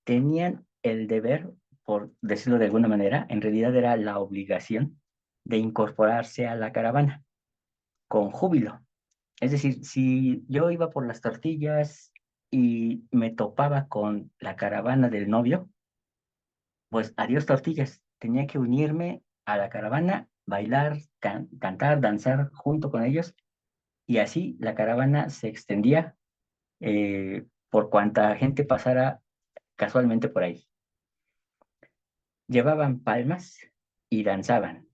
tenían el deber, por decirlo de alguna manera, en realidad era la obligación de incorporarse a la caravana con júbilo. Es decir, si yo iba por las tortillas y me topaba con la caravana del novio, pues adiós tortillas, tenía que unirme a la caravana, bailar, cantar, danzar junto con ellos, y así la caravana se extendía por cuanta gente pasara casualmente por ahí. Llevaban palmas y danzaban.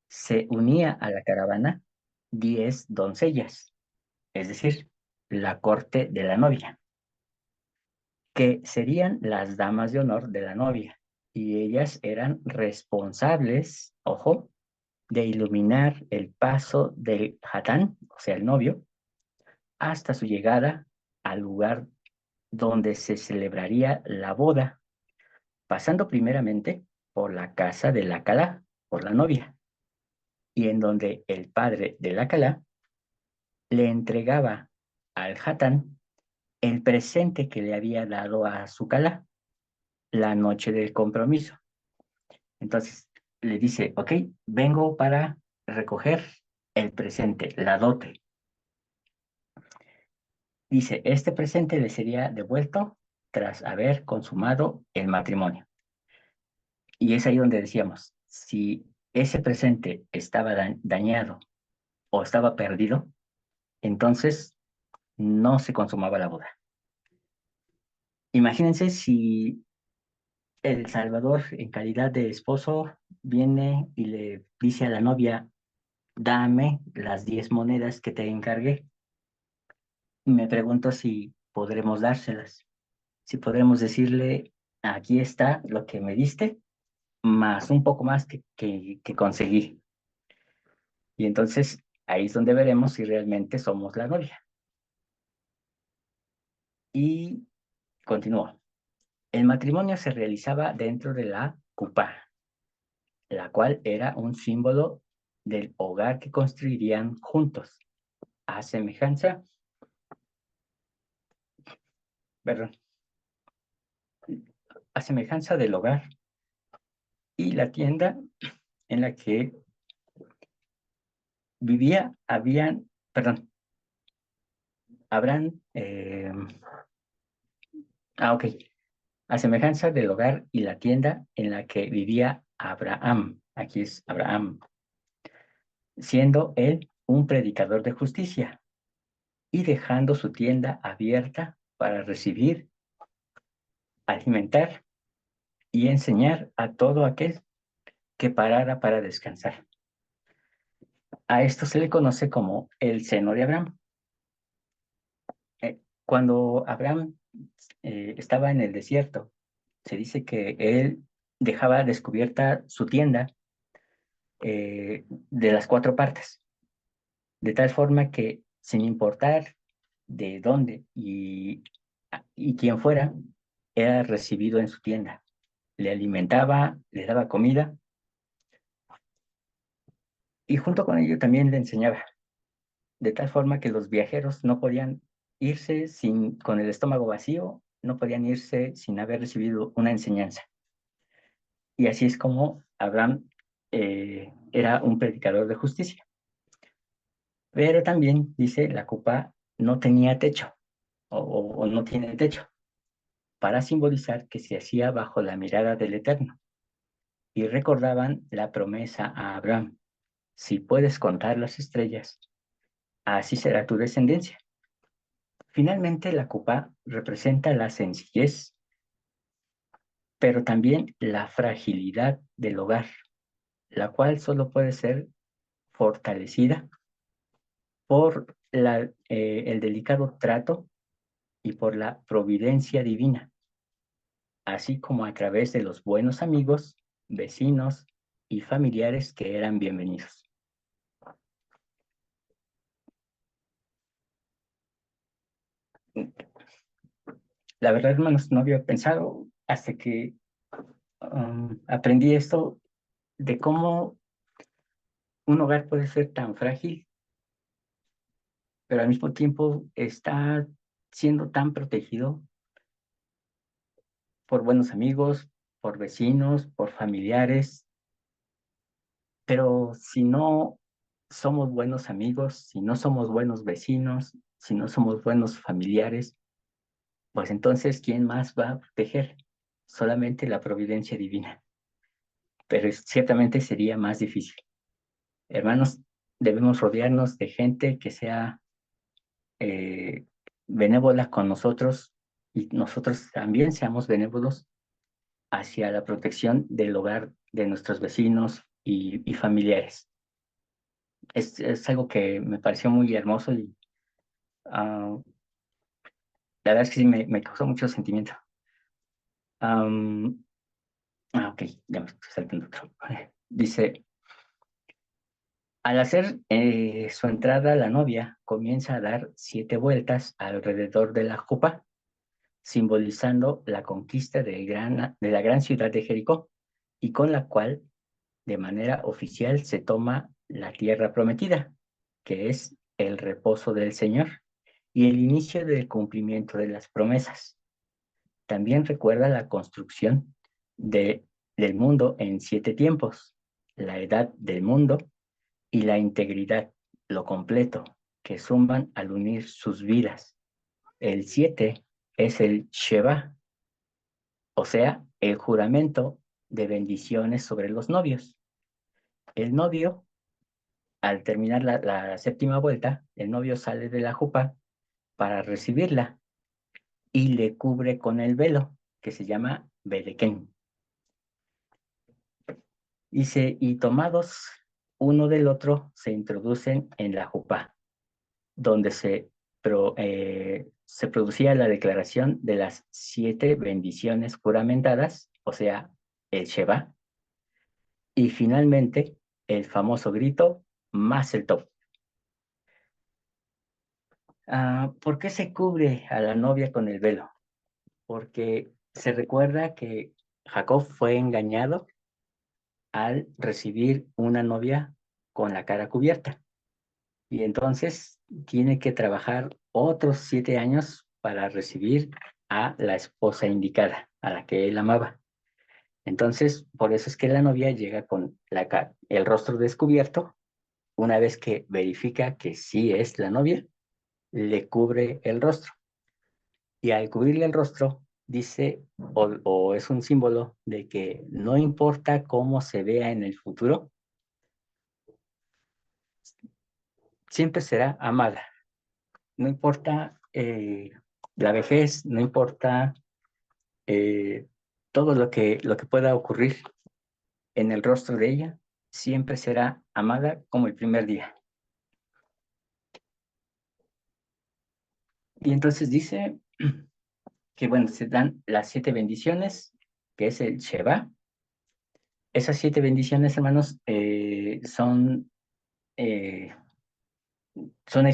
Se unía a la caravana 10 doncellas, es decir, la corte de la novia. que serían las damas de honor de la novia. Y ellas eran responsables, ojo, de iluminar el paso del hatán, o sea, el novio, hasta su llegada al lugar donde se celebraría la boda, pasando primeramente por la casa de la calá, por la novia, y en donde el padre de la calá le entregaba al hatán el presente que le había dado a su calá la noche del compromiso. Entonces le dice, ok, vengo para recoger el presente, la dote. Dice, este presente le sería devuelto tras haber consumado el matrimonio. Y es ahí donde decíamos, si ese presente estaba dañado o estaba perdido, entonces no se consumaba la boda. Imagínense si el Salvador, en calidad de esposo, viene y le dice a la novia, dame las 10 monedas que te encargué. Me pregunto si podremos dárselas, si podremos decirle, aquí está lo que me diste, más un poco más que conseguí. Y entonces ahí es donde veremos si realmente somos la novia. Y continúo. El matrimonio se realizaba dentro de la cupá, la cual era un símbolo del hogar que construirían juntos, a semejanza, perdón, a semejanza del hogar y la tienda en la que vivía, habrán, ok, a semejanza del hogar y la tienda en la que vivía Abraham, aquí es Abraham, siendo él un predicador de justicia y dejando su tienda abierta para recibir, alimentar y enseñar a todo aquel que parara para descansar. A esto se le conoce como el seno de Abraham. Cuando Abraham estaba en el desierto, se dice que él dejaba descubierta su tienda de las 4 partes, de tal forma que sin importar de dónde y quién fuera, era recibido en su tienda. Le alimentaba, le daba comida y junto con ello también le enseñaba, de tal forma que los viajeros no podían irse con el estómago vacío, no podían irse sin haber recibido una enseñanza. Y así es como Abraham era un predicador de justicia. Pero también, dice, la copa no tenía techo o no tiene techo, para simbolizar que se hacía bajo la mirada del Eterno. Y recordaban la promesa a Abraham, si puedes contar las estrellas, así será tu descendencia. Finalmente, la copa representa la sencillez, pero también la fragilidad del hogar, la cual solo puede ser fortalecida por el delicado trato y por la providencia divina, así como a través de los buenos amigos, vecinos y familiares que eran bienvenidos. La verdad, hermanos, no había pensado hasta que aprendí esto de cómo un hogar puede ser tan frágil, pero al mismo tiempo está siendo tan protegido por buenos amigos, por vecinos, por familiares. Pero si no somos buenos amigos, si no somos buenos vecinos, si no somos buenos familiares, pues entonces, ¿quién más va a proteger? Solamente la providencia divina. Pero ciertamente sería más difícil. Hermanos, debemos rodearnos de gente que sea benévola con nosotros y nosotros también seamos benévolos hacia la protección del hogar de nuestros vecinos y familiares. Es algo que me pareció muy hermoso y la verdad es que sí me causó mucho sentimiento. Ok, ya me estoy saltando otro. Dice, al hacer su entrada, la novia comienza a dar 7 vueltas alrededor de la jupa, simbolizando la conquista de la gran ciudad de Jericó, y con la cual, de manera oficial, se toma la tierra prometida, que es el reposo del Señor y el inicio del cumplimiento de las promesas. También recuerda la construcción del mundo en 7 tiempos, la edad del mundo y la integridad, lo completo, que suman al unir sus vidas. El 7 es el Sheva, o sea, el juramento de bendiciones sobre los novios. El novio, al terminar la 7ª vuelta, el novio sale de la jupa para recibirla y le cubre con el velo, que se llama bedequén. Dice, y tomados uno del otro, se introducen en la jupá, donde se producía la declaración de las 7 bendiciones juramentadas, o sea, el Sheva, y finalmente el famoso grito, más el top. ¿Por qué se cubre a la novia con el velo? Porque se recuerda que Jacob fue engañado al recibir una novia con la cara cubierta. Y entonces tiene que trabajar otros 7 años para recibir a la esposa indicada, a la que él amaba. Entonces, por eso es que la novia llega con el rostro descubierto. Una vez que verifica que sí es la novia, le cubre el rostro. Y al cubrirle el rostro, dice, o es un símbolo de que no importa cómo se vea en el futuro, siempre será amada. No importa la vejez, no importa eh, todo lo que pueda ocurrir en el rostro de ella, siempre será amada como el primer día. Y entonces dice que, bueno, se dan las 7 bendiciones, que es el Sheva. Esas 7 bendiciones, hermanos, son el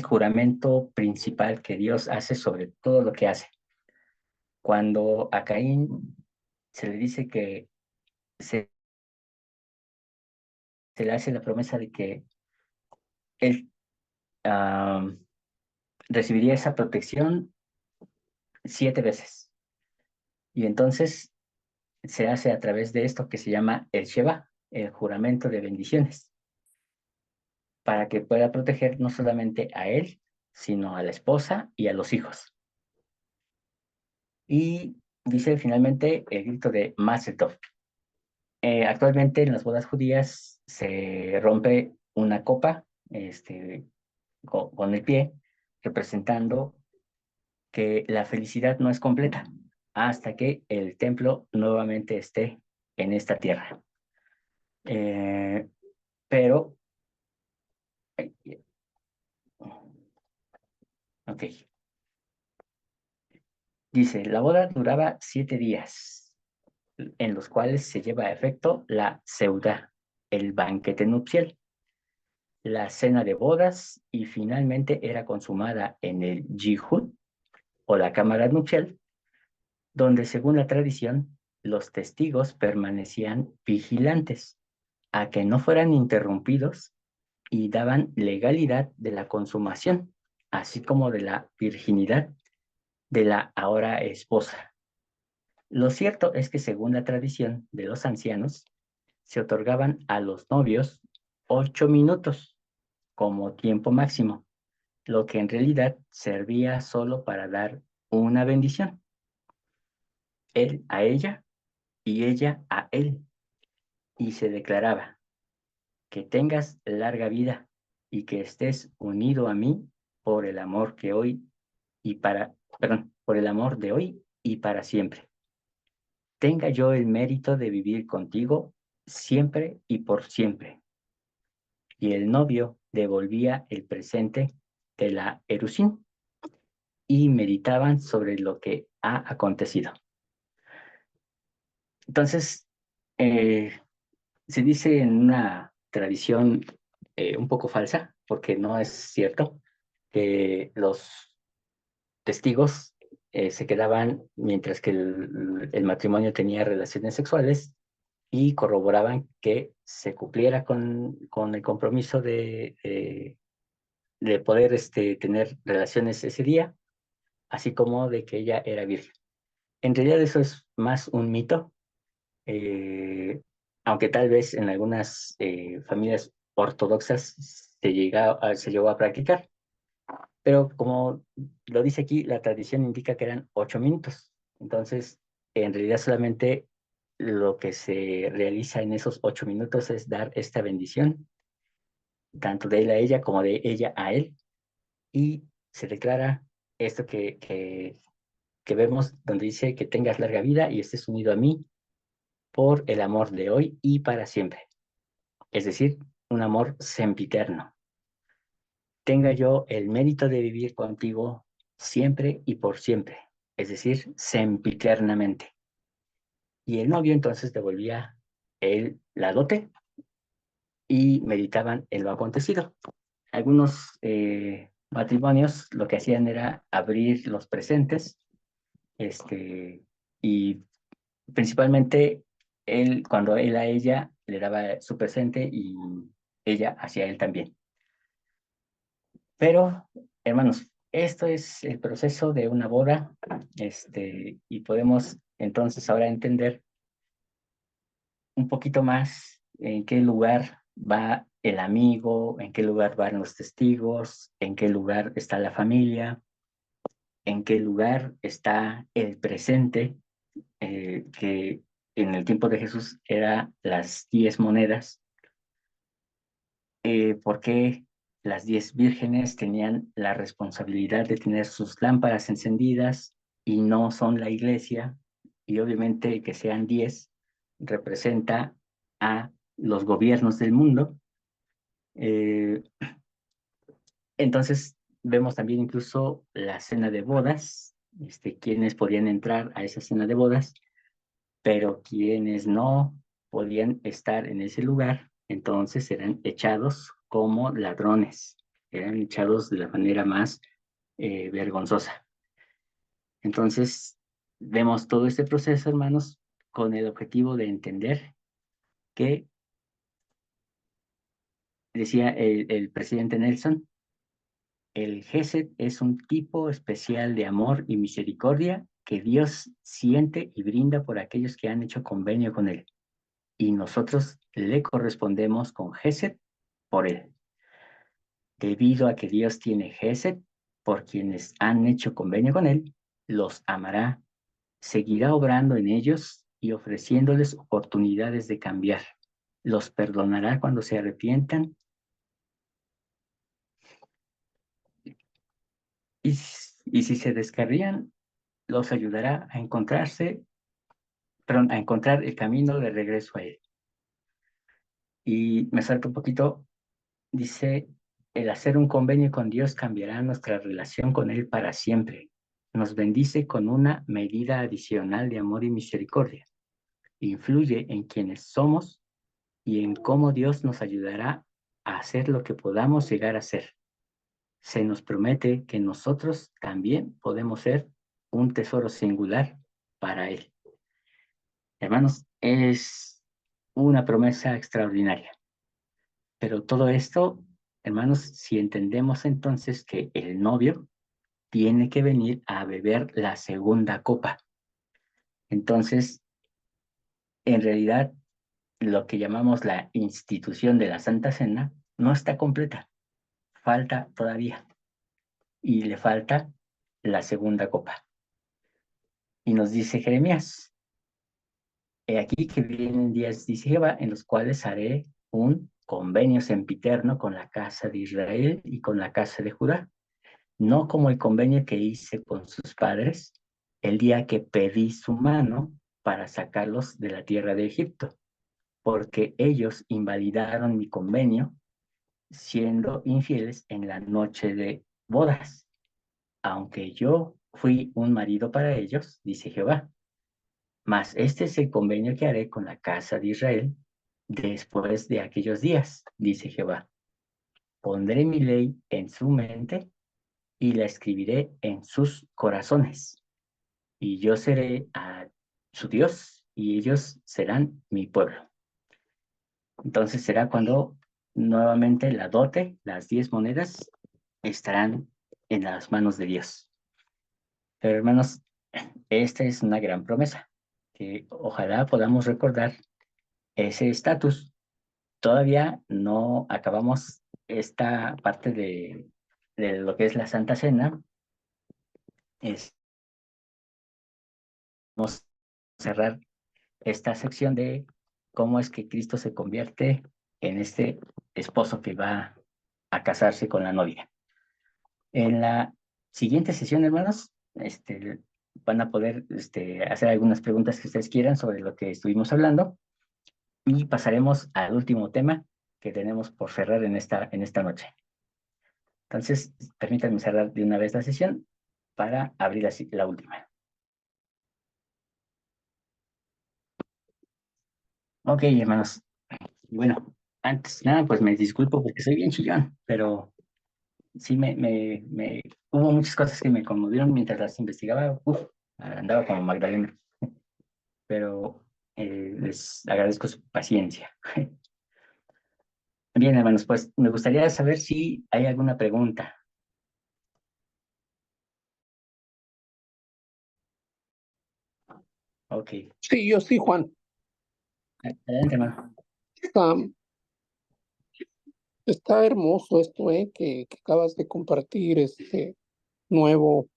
juramento principal que Dios hace sobre todo lo que hace. Cuando a Caín se le dice que se le hace la promesa de que él recibiría esa protección 7 veces. Y entonces se hace a través de esto que se llama el Sheva, el juramento de bendiciones, para que pueda proteger no solamente a él, sino a la esposa y a los hijos. Y dice finalmente el grito de Mazel Tov. Actualmente en las bodas judías se rompe una copa con el pie, representando que la felicidad no es completa hasta que el templo nuevamente esté en esta tierra. Pero, ok, dice, la boda duraba 7 días, en los cuales se lleva a efecto la seudá, el banquete nupcial, la cena de bodas, y finalmente era consumada en el yihud, o la cámara nupcial, donde según la tradición, los testigos permanecían vigilantes a que no fueran interrumpidos y daban legalidad de la consumación, así como de la virginidad de la ahora esposa. Lo cierto es que según la tradición de los ancianos, se otorgaban a los novios 8 minutos como tiempo máximo, lo que en realidad servía solo para dar una bendición. Él a ella y ella a él. Y se declaraba, que tengas larga vida y que estés unido a mí por el amor que hoy por el amor de hoy y para siempre. Tenga yo el mérito de vivir contigo siempre y por siempre. Y el novio devolvía el presente de la erusín y meditaban sobre lo que ha acontecido. Entonces, se dice en una tradición un poco falsa, porque no es cierto, que los testigos se quedaban mientras que el matrimonio tenía relaciones sexuales y corroboraban que se cumpliera con el compromiso de poder tener relaciones ese día, así como de que ella era virgen. En realidad eso es más un mito, eh, aunque tal vez en algunas familias ortodoxas se llegó a practicar, pero como lo dice aquí, la tradición indica que eran 8 minutos. Entonces, en realidad solamente lo que se realiza en esos 8 minutos es dar esta bendición, tanto de él a ella como de ella a él, y se declara esto que vemos donde dice que tengas larga vida y estés unido a mí por el amor de hoy y para siempre. Es decir, un amor sempiterno. Tenga yo el mérito de vivir contigo siempre y por siempre, es decir, sempiternamente. Y el novio entonces devolvía la dote y meditaban en lo acontecido. Algunos matrimonios lo que hacían era abrir los presentes, y principalmente cuando él a ella le daba su presente y ella hacia él también. Pero, hermanos, esto es el proceso de una boda, y podemos entonces ahora entender un poquito más en qué lugar va el amigo, en qué lugar van los testigos, en qué lugar está la familia, en qué lugar está el presente, que en el tiempo de Jesús era las 10 monedas. ¿Por qué las 10 vírgenes tenían la responsabilidad de tener sus lámparas encendidas y no son la iglesia? Y obviamente que sean 10 representa a los gobiernos del mundo. Eh, entonces vemos también incluso la cena de bodas, quienes podían entrar a esa cena de bodas, pero quienes no podían estar en ese lugar, entonces eran echados como ladrones, eran echados de la manera más vergonzosa. Entonces, vemos todo este proceso, hermanos, con el objetivo de entender que, decía el presidente Nelson, el Gesed es un tipo especial de amor y misericordia que Dios siente y brinda por aquellos que han hecho convenio con él. Y nosotros le correspondemos con Gesed por él. Debido a que Dios tiene Gesed por quienes han hecho convenio con él, los amará, seguirá obrando en ellos y ofreciéndoles oportunidades de cambiar. Los perdonará cuando se arrepientan y si se descarrían, los ayudará a a encontrar el camino de regreso a él. Y me salto un poquito. Dice, el hacer un convenio con Dios cambiará nuestra relación con Él para siempre. Nos bendice con una medida adicional de amor y misericordia. Influye en quienes somos y en cómo Dios nos ayudará a hacer lo que podamos llegar a ser. Se nos promete que nosotros también podemos ser un tesoro singular para Él. Hermanos, es una promesa extraordinaria. Pero todo esto, hermanos, si entendemos entonces que el novio tiene que venir a beber la segunda copa, entonces, en realidad, lo que llamamos la institución de la Santa Cena no está completa, falta todavía, y le falta la segunda copa. Y nos dice Jeremías, he aquí que vienen días, dice Jehová, en los cuales haré un convenio sempiterno con la casa de Israel y con la casa de Judá, no como el convenio que hice con sus padres el día que pedí su mano para sacarlos de la tierra de Egipto, porque ellos invalidaron mi convenio siendo infieles en la noche de bodas, aunque yo fui un marido para ellos, dice Jehová. Mas este es el convenio que haré con la casa de Israel después de aquellos días, dice Jehová. Pondré mi ley en su mente y la escribiré en sus corazones. Y yo seré a su Dios y ellos serán mi pueblo. Entonces será cuando nuevamente la dote, las 10 monedas, estarán en las manos de Dios. Pero hermanos, esta es una gran promesa, que ojalá podamos recordar ese estatus. Todavía no acabamos esta parte de lo que es la Santa Cena. Vamos a cerrar esta sección de cómo es que Cristo se convierte en este esposo que va a casarse con la novia. En la siguiente sesión, hermanos, van a poder hacer algunas preguntas que ustedes quieran sobre lo que estuvimos hablando y pasaremos al último tema que tenemos por cerrar en esta noche. Entonces, permítanme cerrar de una vez la sesión para abrir la última. Ok, hermanos. Y bueno, antes de nada, pues me disculpo porque soy bien chillón, pero sí hubo muchas cosas que me conmovieron mientras las investigaba. Uf, andaba como Magdalena, pero les agradezco su paciencia. Bien, hermanos, pues me gustaría saber si hay alguna pregunta. Ok, Sí, yo sí, Juan. adelante, hermano. Está, está hermoso esto, que acabas de compartir, nuevo.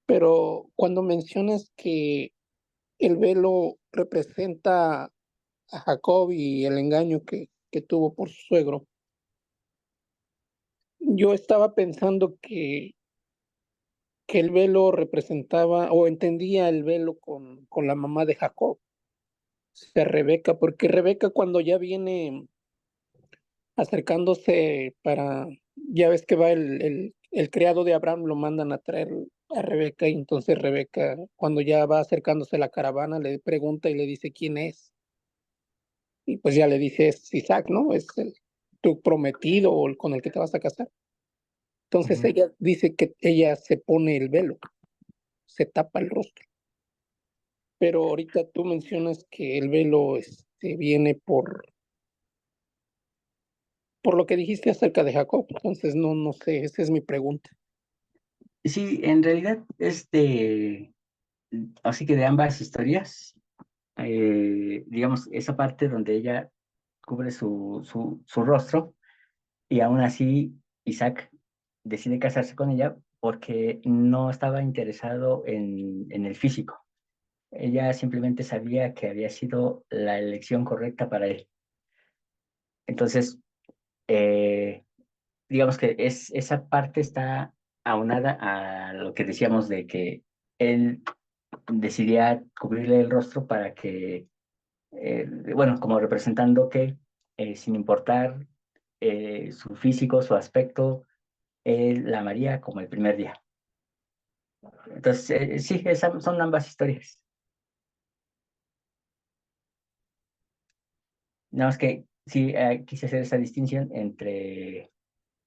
Pero cuando mencionas que el velo representa a Jacob y el engaño que tuvo por su suegro, yo estaba pensando que el velo representaba o entendía el velo con la mamá de Jacob, o sea, Rebeca, porque Rebeca cuando ya viene acercándose ya ves que va el criado de Abraham, lo mandan a traer a Rebeca y entonces Rebeca cuando ya va acercándose a la caravana le pregunta y le dice quién es y pues ya le dice es Isaac, ¿no? Es tu prometido o el con el que te vas a casar. Entonces ella dice que ella se pone el velo, se tapa el rostro. Pero ahorita tú mencionas que el velo viene por lo que dijiste acerca de Jacob. Entonces no sé, esa es mi pregunta. Sí, en realidad, así que de ambas historias, digamos, esa parte donde ella cubre su rostro y aún así Isaac decide casarse con ella porque no estaba interesado en el físico. Ella simplemente sabía que había sido la elección correcta para él. Entonces, eh, digamos que esa parte está aunada a lo que decíamos de que él decidía cubrirle el rostro para que, bueno, como representando que sin importar su físico, su aspecto, él la amaría como el primer día. Entonces, sí, son ambas historias. Nada más que sí, quise hacer esa distinción entre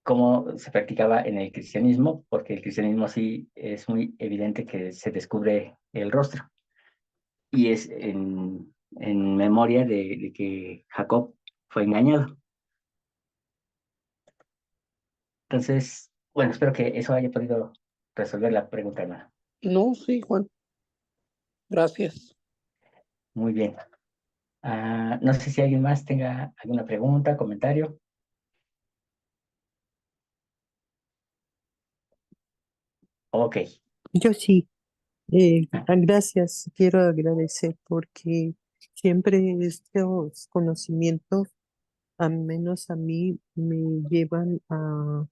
cómo se practicaba en el cristianismo, porque el cristianismo sí es muy evidente que se descubre el rostro. Y es en memoria de que Jacob fue engañado. Entonces, bueno, espero que eso haya podido resolver la pregunta, hermano. No, sí, Juan. Gracias. Muy bien. No sé si alguien más tenga alguna pregunta, comentario. Ok. Yo sí, gracias, quiero agradecer porque siempre estos conocimientos, al menos a mí, me llevan a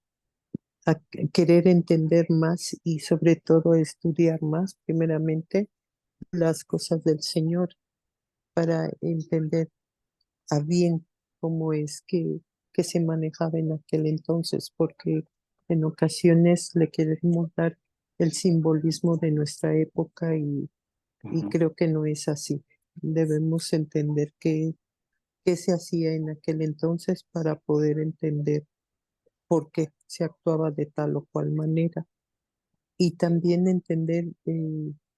querer entender más y sobre todo estudiar más, primeramente, las cosas del Señor para entender a bien cómo es que se manejaba en aquel entonces, porque en ocasiones le queremos dar el simbolismo de nuestra época y y Ujú. creo que no es así. Debemos entender qué se hacía en aquel entonces para poder entender por qué se actuaba de tal o cual manera y también entender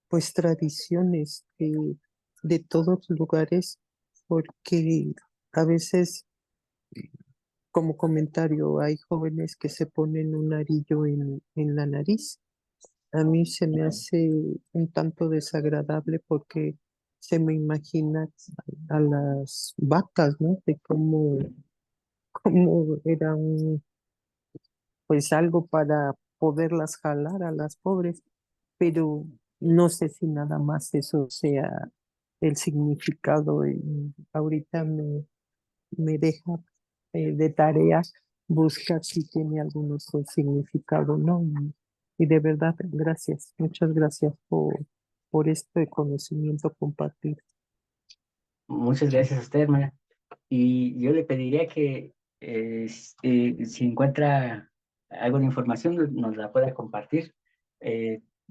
pues tradiciones de todos los lugares, porque a veces, como comentario, hay jóvenes que se ponen un arillo en la nariz. A mí se me hace un tanto desagradable porque se me imagina a las vacas, ¿no? De cómo era pues algo para poderlas jalar a las pobres, pero no sé si nada más eso sea el significado. Y ahorita me deja de tarea buscar si tiene algún otro significado, ¿no? Y de verdad, gracias, muchas gracias por este conocimiento compartido. Muchas gracias a usted, hermana. Y yo le pediría que si encuentra algo de información nos la pueda compartir,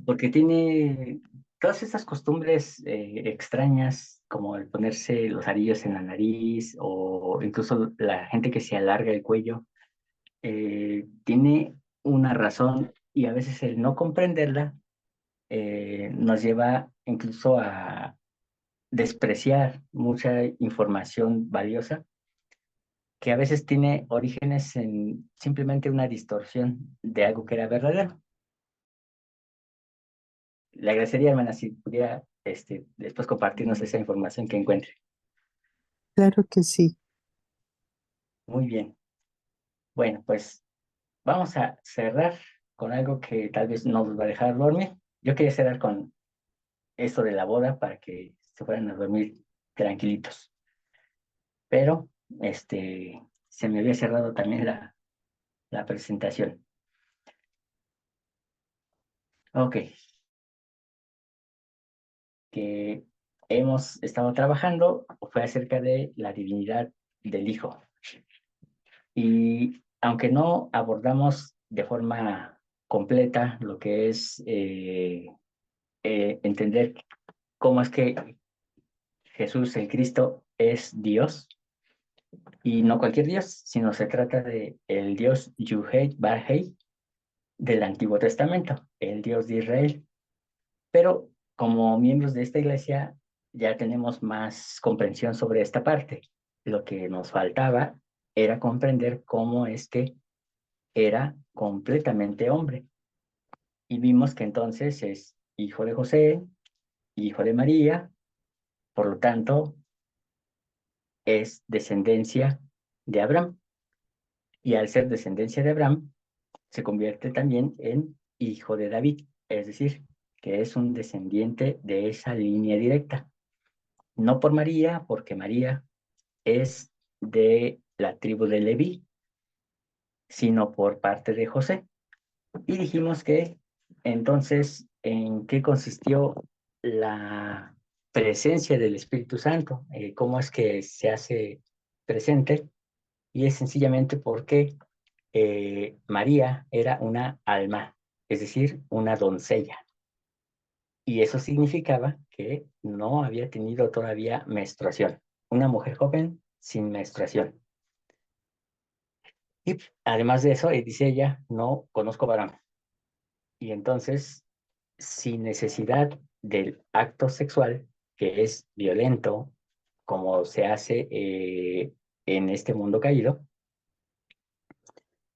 porque tiene todas esas costumbres extrañas, como el ponerse los arillos en la nariz o incluso la gente que se alarga el cuello, tiene una razón y a veces el no comprenderla nos lleva incluso a despreciar mucha información valiosa que a veces tiene orígenes en simplemente una distorsión de algo que era verdadero. Le agradecería, hermana, si pudiera después compartirnos esa información que encuentre. Claro que sí. Muy bien. Bueno, pues vamos a cerrar con algo que tal vez no nos va a dejar dormir. Yo quería cerrar con esto de la boda para que se fueran a dormir tranquilitos. Pero se me había cerrado también la presentación. Ok. Que hemos estado trabajando fue acerca de la divinidad del Hijo. Y aunque no abordamos de forma completa lo que es entender cómo es que Jesús el Cristo es Dios, y no cualquier Dios, sino se trata de el Dios Yuhei Barhei del Antiguo Testamento, el Dios de Israel. Pero como miembros de esta iglesia ya tenemos más comprensión sobre esta parte. Lo que nos faltaba era comprender cómo es que era completamente hombre. Y vimos que entonces es hijo de José, hijo de María, por lo tanto es descendencia de Abraham. Y al ser descendencia de Abraham, se convierte también en hijo de David, es decir, que es un descendiente de esa línea directa. No por María, porque María es de la tribu de Leví, sino por parte de José. Y dijimos que entonces, ¿en qué consistió la presencia del Espíritu Santo? ¿Cómo es que se hace presente? Y es sencillamente porque María era una alma, es decir, una doncella. Y eso significaba que no había tenido todavía menstruación. Una mujer joven sin menstruación. Y además de eso, dice ella, no conozco varón. Y entonces, sin necesidad del acto sexual, que es violento, como se hace en este mundo caído,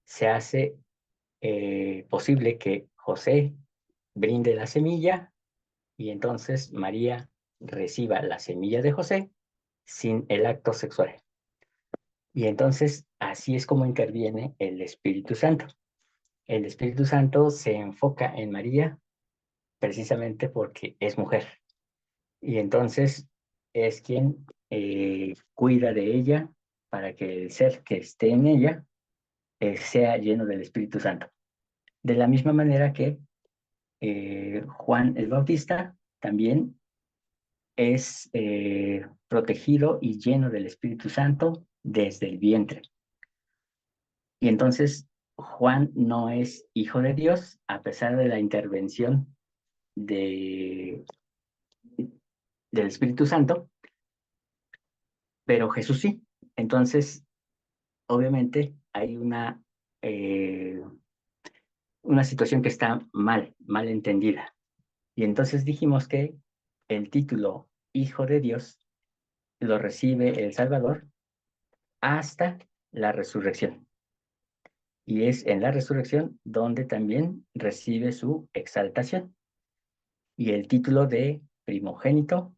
se hace posible que José brinde la semilla y entonces María reciba la semilla de José sin el acto sexual. Y entonces así es como interviene el Espíritu Santo. El Espíritu Santo se enfoca en María precisamente porque es mujer. Y entonces es quien cuida de ella para que el ser que esté en ella sea lleno del Espíritu Santo. De la misma manera que Juan el Bautista también es protegido y lleno del Espíritu Santo desde el vientre. Y entonces Juan no es hijo de Dios a pesar de la intervención de del Espíritu Santo, pero Jesús sí. Entonces, obviamente, hay una situación que está mal entendida. Y entonces dijimos que el título Hijo de Dios lo recibe el Salvador hasta la resurrección. Y es en la resurrección donde también recibe su exaltación y el título de primogénito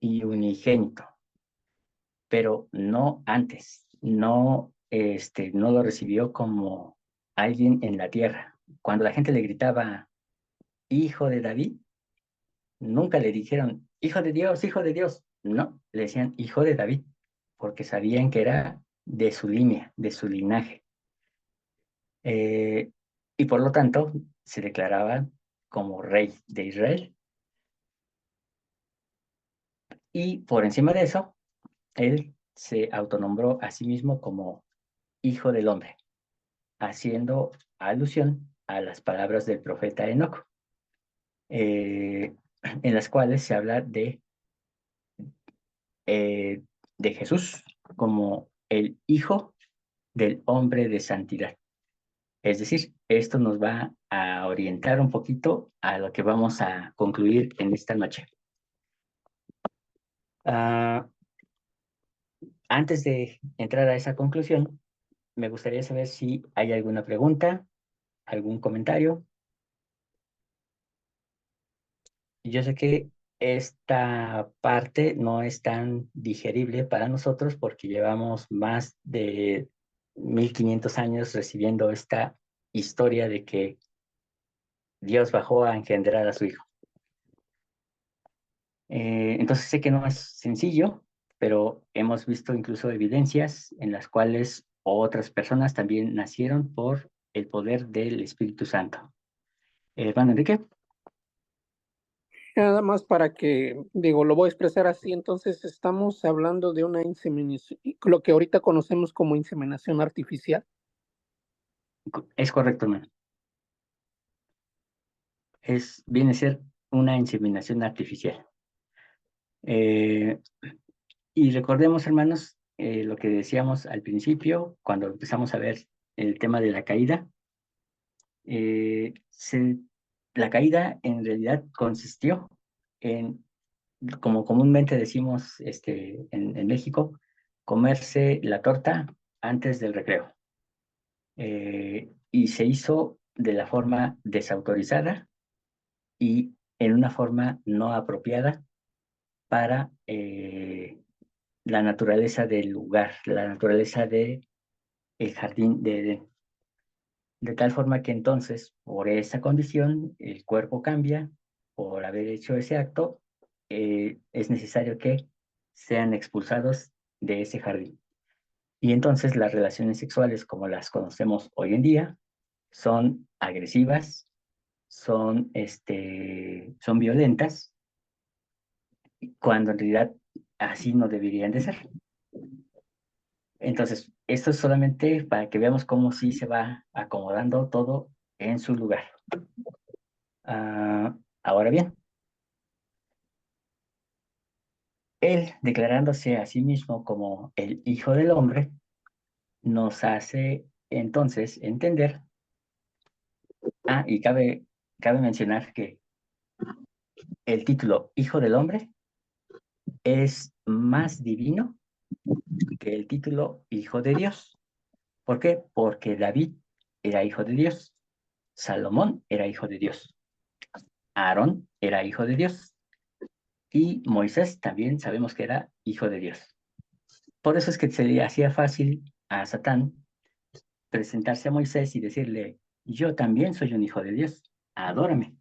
y unigénito, pero no antes, no lo recibió como alguien en la tierra. Cuando la gente le gritaba, hijo de David, nunca le dijeron, hijo de Dios, hijo de Dios. No, le decían hijo de David, porque sabían que era de su línea, de su linaje. Y por lo tanto, se declaraba como rey de Israel. Y por encima de eso, él se autonombró a sí mismo como hijo del hombre, haciendo alusión a las palabras del profeta Enoc, en las cuales se habla de Jesús como el hijo del hombre de santidad. Es decir, esto nos va a orientar un poquito a lo que vamos a concluir en esta noche. Antes de entrar a esa conclusión, me gustaría saber si hay alguna pregunta, algún comentario. Yo sé que esta parte no es tan digerible para nosotros porque llevamos más de 1500 años recibiendo esta historia de que Dios bajó a engendrar a su hijo. Entonces sé que no es sencillo, pero hemos visto incluso evidencias en las cuales otras personas también nacieron por el poder del Espíritu Santo. Hermano Enrique. Nada más para que, digo, lo voy a expresar así, entonces estamos hablando de una inseminación, lo que ahorita conocemos como inseminación artificial. Es correcto, hermano. Viene a ser una inseminación artificial. Y recordemos, hermanos, lo que decíamos al principio, cuando empezamos a ver el tema de la caída. La caída en realidad consistió en, como comúnmente decimos en México, comerse la torta antes del recreo. Y se hizo de la forma desautorizada y en una forma no apropiada para la naturaleza del lugar, la naturaleza del jardín de Edén. De tal forma que entonces, por esa condición, el cuerpo cambia, por haber hecho ese acto, es necesario que sean expulsados de ese jardín. Y entonces las relaciones sexuales, como las conocemos hoy en día, son agresivas, son violentas, cuando en realidad así no deberían de ser. Entonces, esto es solamente para que veamos cómo sí se va acomodando todo en su lugar. Ahora bien, él declarándose a sí mismo como el Hijo del Hombre, nos hace entonces entender, y cabe mencionar que el título Hijo del Hombre es más divino que el título Hijo de Dios. ¿Por qué? Porque David era hijo de Dios, Salomón era hijo de Dios, Aarón era hijo de Dios y Moisés también sabemos que era hijo de Dios. Por eso es que se le hacía fácil a Satán presentarse a Moisés y decirle, yo también soy un hijo de Dios, adórame,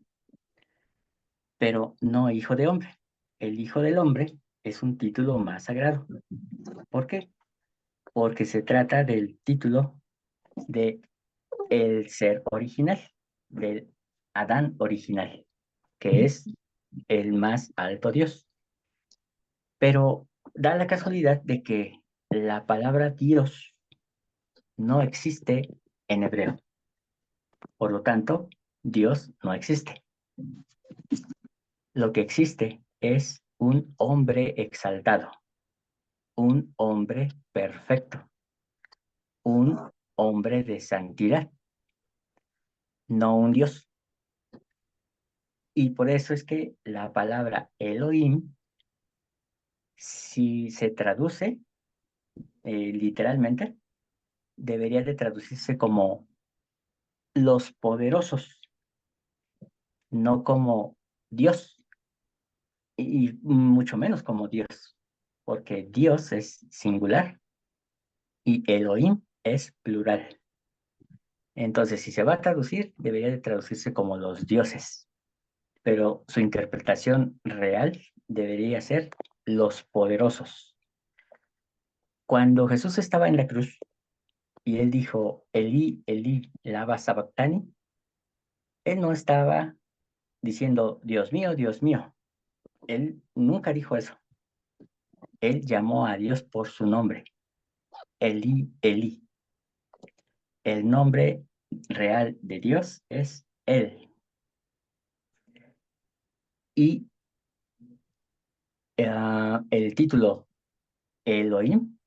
pero no hijo de hombre. El hijo del hombre es un título más sagrado. ¿Por qué? Porque se trata del título de el ser original, del Adán original, que es el más alto Dios. Pero da la casualidad de que la palabra Dios no existe en hebreo. Por lo tanto, Dios no existe. Lo que existe es un hombre exaltado, un hombre perfecto, un hombre de santidad, no un Dios. Y por eso es que la palabra Elohim, si se traduce literalmente, debería de traducirse como los poderosos, no como Dios, y mucho menos como Dios, porque Dios es singular y Elohim es plural. Entonces, si se va a traducir, debería de traducirse como los dioses, pero su interpretación real debería ser los poderosos. Cuando Jesús estaba en la cruz y él dijo, Elí, Elí, lama sabactani, él no estaba diciendo, Dios mío. Él nunca dijo eso. Él llamó a Dios por su nombre, Elí, Elí. El nombre real de Dios es Él. Y el título Elohim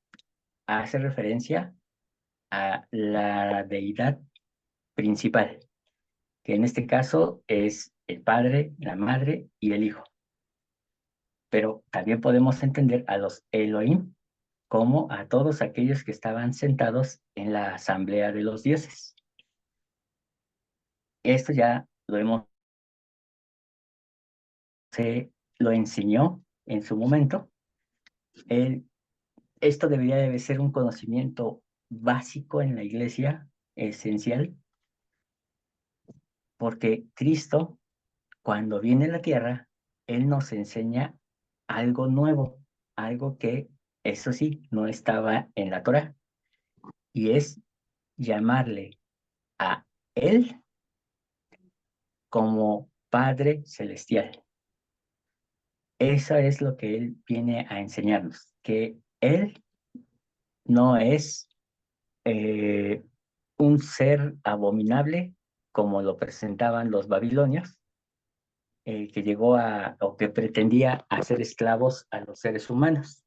hace referencia a la deidad principal, que en este caso es el Padre, la Madre y el Hijo. Pero también podemos entender a los Elohim como a todos aquellos que estaban sentados en la asamblea de los dioses. Esto ya se lo enseñó en su momento. Esto debería de ser un conocimiento básico en la iglesia, esencial, porque Cristo, cuando viene a la tierra, Él nos enseña algo nuevo, algo que, eso sí, no estaba en la Torá, y es llamarle a Él como Padre Celestial. Eso es lo que Él viene a enseñarnos, que Él no es un ser abominable como lo presentaban los babilonios, que llegó o que pretendía hacer esclavos a los seres humanos,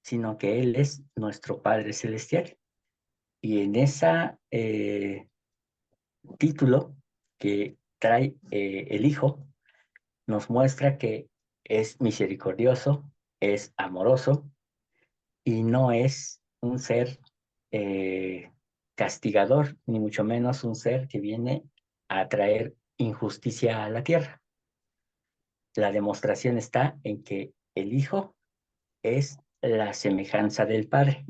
sino que Él es nuestro Padre Celestial. Y en ese título que trae el Hijo, nos muestra que es misericordioso, es amoroso y no es un ser castigador, ni mucho menos un ser que viene a traer injusticia a la tierra. La demostración está en que el Hijo es la semejanza del Padre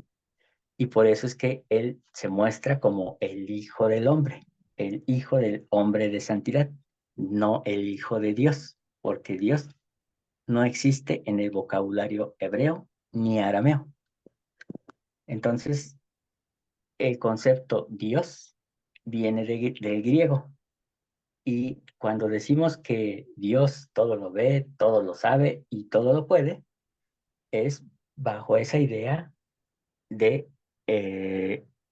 y por eso es que Él se muestra como el Hijo del Hombre, el Hijo del Hombre de santidad, no el Hijo de Dios, porque Dios no existe en el vocabulario hebreo ni arameo. Entonces, el concepto Dios viene del griego. Y cuando decimos que Dios todo lo ve, todo lo sabe y todo lo puede, es bajo esa idea de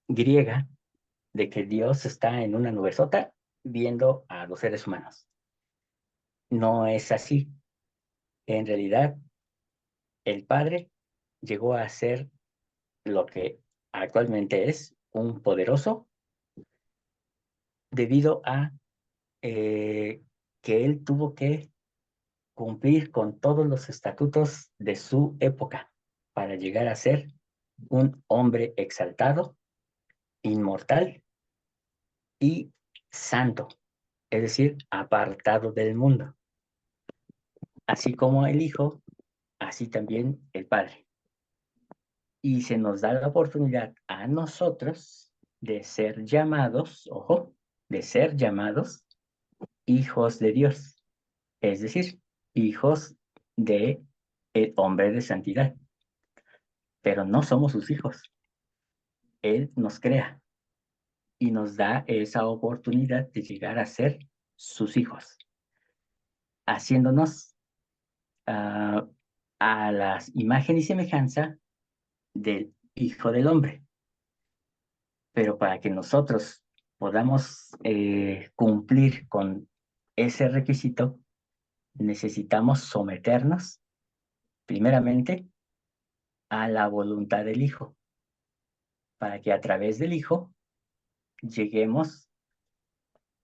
griega de que Dios está en una nubesota viendo a los seres humanos. No es así. En realidad, el Padre llegó a ser lo que actualmente es un poderoso debido a que él tuvo que cumplir con todos los estatutos de su época para llegar a ser un hombre exaltado, inmortal y santo, es decir, apartado del mundo. Así como el Hijo, así también el Padre. Y se nos da la oportunidad a nosotros de ser llamados, ojo, de ser llamados hijos de Dios, es decir, hijos de el hombre de santidad. Pero no somos sus hijos. Él nos crea y nos da esa oportunidad de llegar a ser sus hijos, haciéndonos a la imagen y semejanza del Hijo del Hombre. Pero para que nosotros podamos cumplir con ese requisito, necesitamos someternos primeramente a la voluntad del Hijo, para que a través del Hijo lleguemos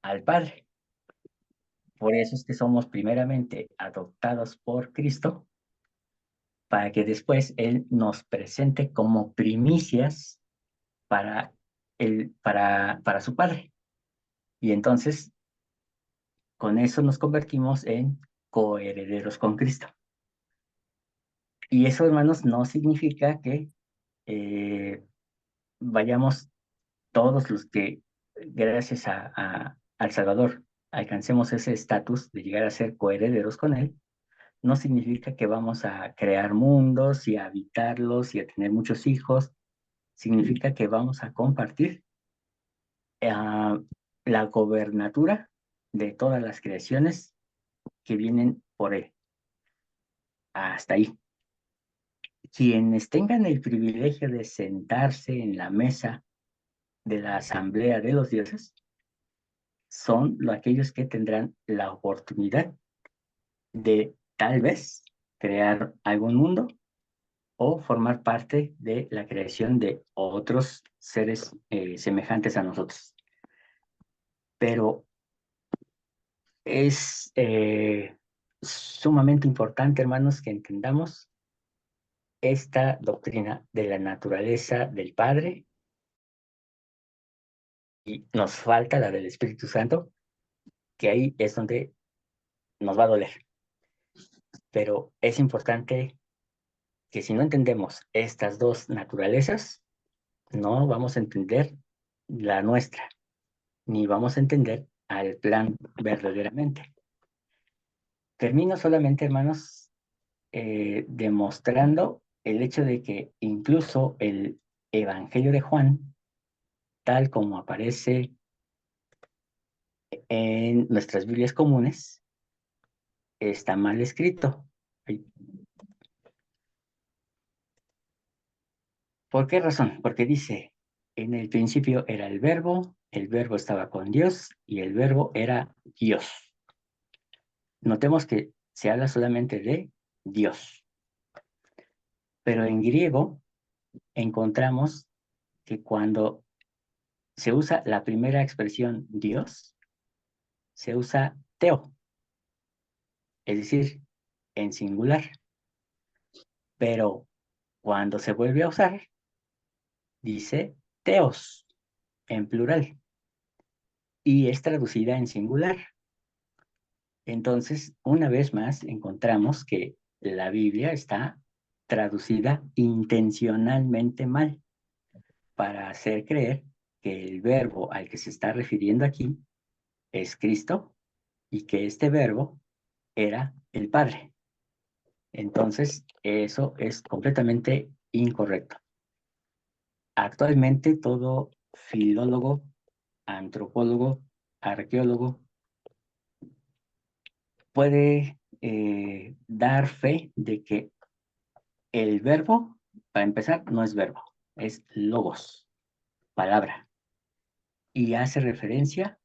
al Padre. Por eso es que somos primeramente adoptados por Cristo, para que después Él nos presente como primicias para su Padre. Y entonces, con eso nos convertimos en coherederos con Cristo. Y eso, hermanos, no significa que vayamos todos los que, gracias al Salvador, alcancemos ese estatus de llegar a ser coherederos con Él. No significa que vamos a crear mundos y a habitarlos y a tener muchos hijos. Significa que vamos a compartir la gobernatura de todas las creaciones que vienen por Él. Hasta ahí. Quienes tengan el privilegio de sentarse en la mesa de la asamblea de los dioses son aquellos que tendrán la oportunidad de tal vez crear algún mundo o formar parte de la creación de otros seres semejantes a nosotros. Pero es sumamente importante, hermanos, que entendamos esta doctrina de la naturaleza del Padre, y nos falta la del Espíritu Santo, que ahí es donde nos va a doler. Pero es importante que si no entendemos estas dos naturalezas, no vamos a entender la nuestra, ni vamos a entender al plan verdaderamente. Termino solamente, hermanos, demostrando el hecho de que incluso el Evangelio de Juan, tal como aparece en nuestras Biblias comunes, está mal escrito. ¿Por qué razón? Porque dice, en el principio era el verbo estaba con Dios y el verbo era Dios. Notemos que se habla solamente de Dios. Pero en griego encontramos que cuando se usa la primera expresión Dios, se usa teo, es decir, en singular. Pero cuando se vuelve a usar, dice teos, en plural, y es traducida en singular. Entonces, una vez más, encontramos que la Biblia está traducida intencionalmente mal para hacer creer que el verbo al que se está refiriendo aquí es Cristo y que este verbo era el Padre. Entonces, eso es completamente incorrecto. Actualmente, todo filólogo, antropólogo, arqueólogo puede dar fe de que el verbo, para empezar, no es verbo, es logos, palabra, y hace referencia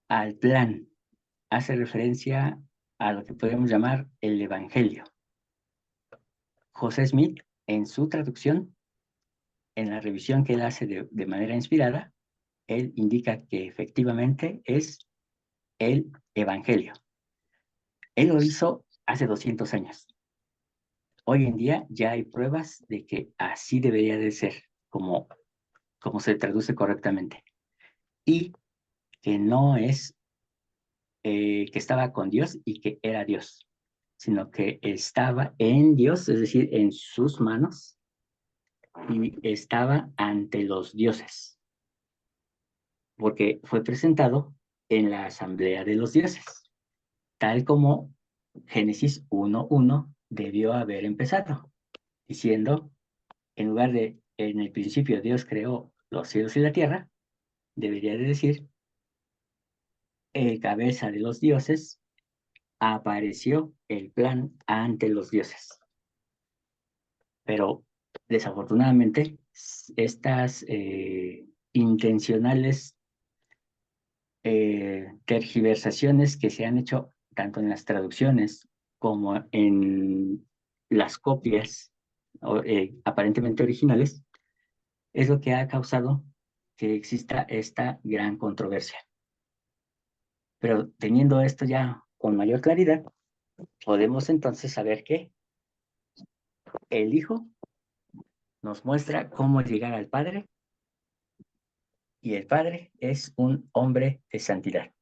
al plan, hace referencia a lo que podemos llamar el Evangelio. José Smith, en su traducción, en la revisión que él hace de manera inspirada, él indica que efectivamente es el Evangelio. Él lo hizo hace 200 años. Hoy en día ya hay pruebas de que así debería de ser, como se traduce correctamente. Y que no es que estaba con Dios y que era Dios, sino que estaba en Dios, es decir, en sus manos, y estaba ante los dioses, porque fue presentado en la asamblea de los dioses, tal como Génesis 1:1 debió haber empezado, diciendo, en lugar de en el principio Dios creó los cielos y la tierra, debería de decir, el cabeza de los dioses apareció el plan ante los dioses. Pero desafortunadamente, estas intencionales tergiversaciones que se han hecho tanto en las traducciones como en las copias aparentemente originales, es lo que ha causado que exista esta gran controversia. Pero teniendo esto ya con mayor claridad, podemos entonces saber que el Hijo nos muestra cómo llegar al Padre y el Padre es un hombre de santidad.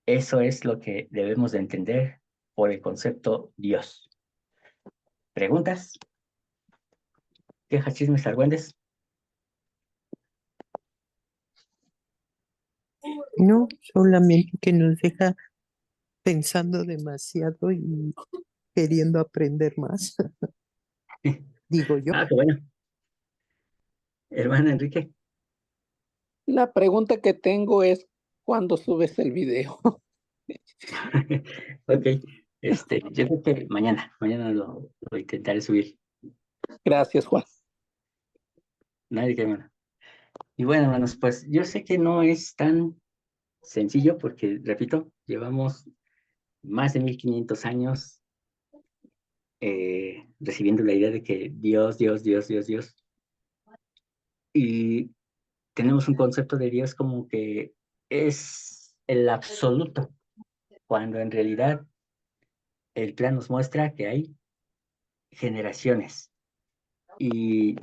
Eso es lo que debemos de entender por el concepto Dios. ¿Preguntas? ¿Quejas, chismes, argüendes? No, solamente que nos deja pensando demasiado y queriendo aprender más, digo yo. Ah, qué bueno. Hermano Enrique. La pregunta que tengo es, ¿cuándo subes el video? Ok, yo creo que mañana lo intentaré subir. Gracias, Juan. Nadie que hermano. Y bueno, hermanos, pues yo sé que no es tan sencillo porque, repito, llevamos más de 1500 años recibiendo la idea de que Dios, Dios, Dios, Dios, Dios. Y tenemos un concepto de Dios como que es el absoluto, cuando en realidad el plan nos muestra que hay generaciones. Y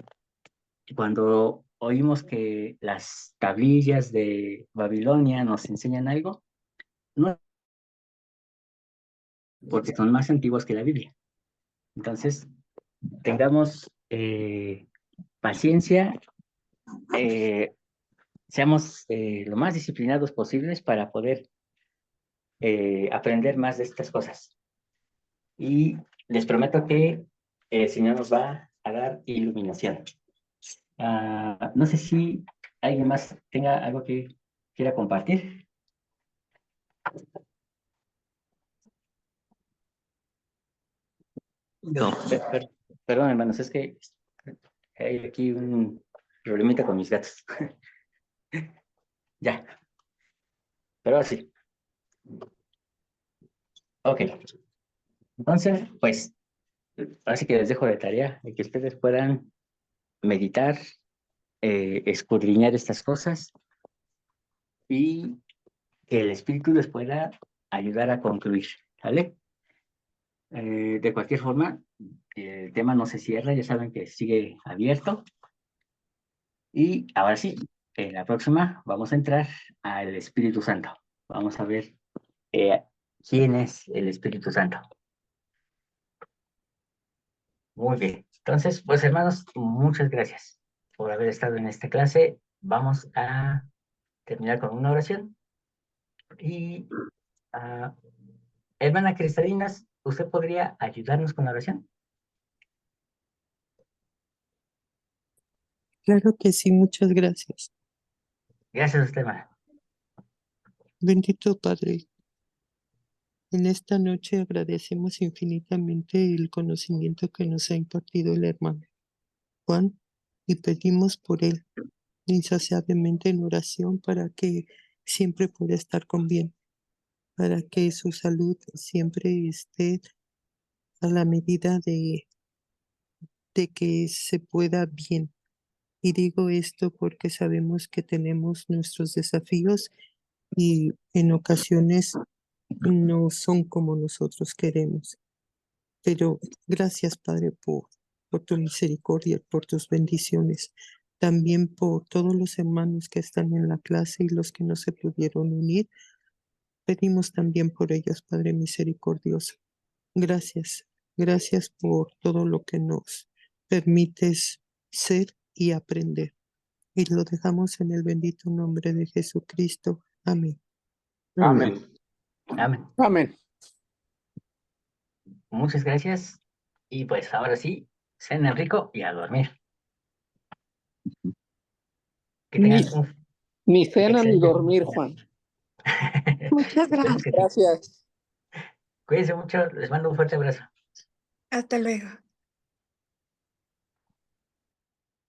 cuando oímos que las tablillas de Babilonia nos enseñan algo, no, porque son más antiguos que la Biblia. Entonces, tengamos paciencia, seamos lo más disciplinados posibles para poder aprender más de estas cosas. Y les prometo que el Señor nos va a dar iluminación. No sé si alguien más tenga algo que quiera compartir. No. Perdón, hermanos, es que hay aquí un problemita con mis gatos. Ya, pero ahora sí. Ok, entonces, pues, así que les dejo de tarea de que ustedes puedan meditar, escudriñar estas cosas y que el Espíritu les pueda ayudar a concluir, ¿vale? De cualquier forma, el tema no se cierra, ya saben que sigue abierto. Y ahora sí, en la próxima vamos a entrar al Espíritu Santo. Vamos a ver quién es el Espíritu Santo. Muy bien. Entonces, pues hermanos, muchas gracias por haber estado en esta clase. Vamos a terminar con una oración. Y, hermana Cristalinas, ¿usted podría ayudarnos con la oración? Claro que sí, muchas gracias. Gracias a usted, hermana. Bendito Padre, en esta noche agradecemos infinitamente el conocimiento que nos ha impartido el hermano Juan y pedimos por él insaciablemente en oración para que siempre pueda estar con bien, para que su salud siempre esté a la medida de que se pueda bien. Y digo esto porque sabemos que tenemos nuestros desafíos y en ocasiones no son como nosotros queremos. Pero gracias, Padre, por tu misericordia, por tus bendiciones. También por todos los hermanos que están en la clase y los que no se pudieron unir. Pedimos también por ellos, Padre misericordioso. Gracias. Gracias por todo lo que nos permites ser y aprender. Y lo dejamos en el bendito nombre de Jesucristo. Amén. Amén. Amén. Amén. Muchas gracias. Y pues ahora sí, cenen rico y a dormir. Que Ni, tengan un ni cena ni excelente dormir, día. Juan. Muchas Esperemos gracias. que sí. Gracias. Cuídense mucho, les mando un fuerte abrazo. Hasta luego.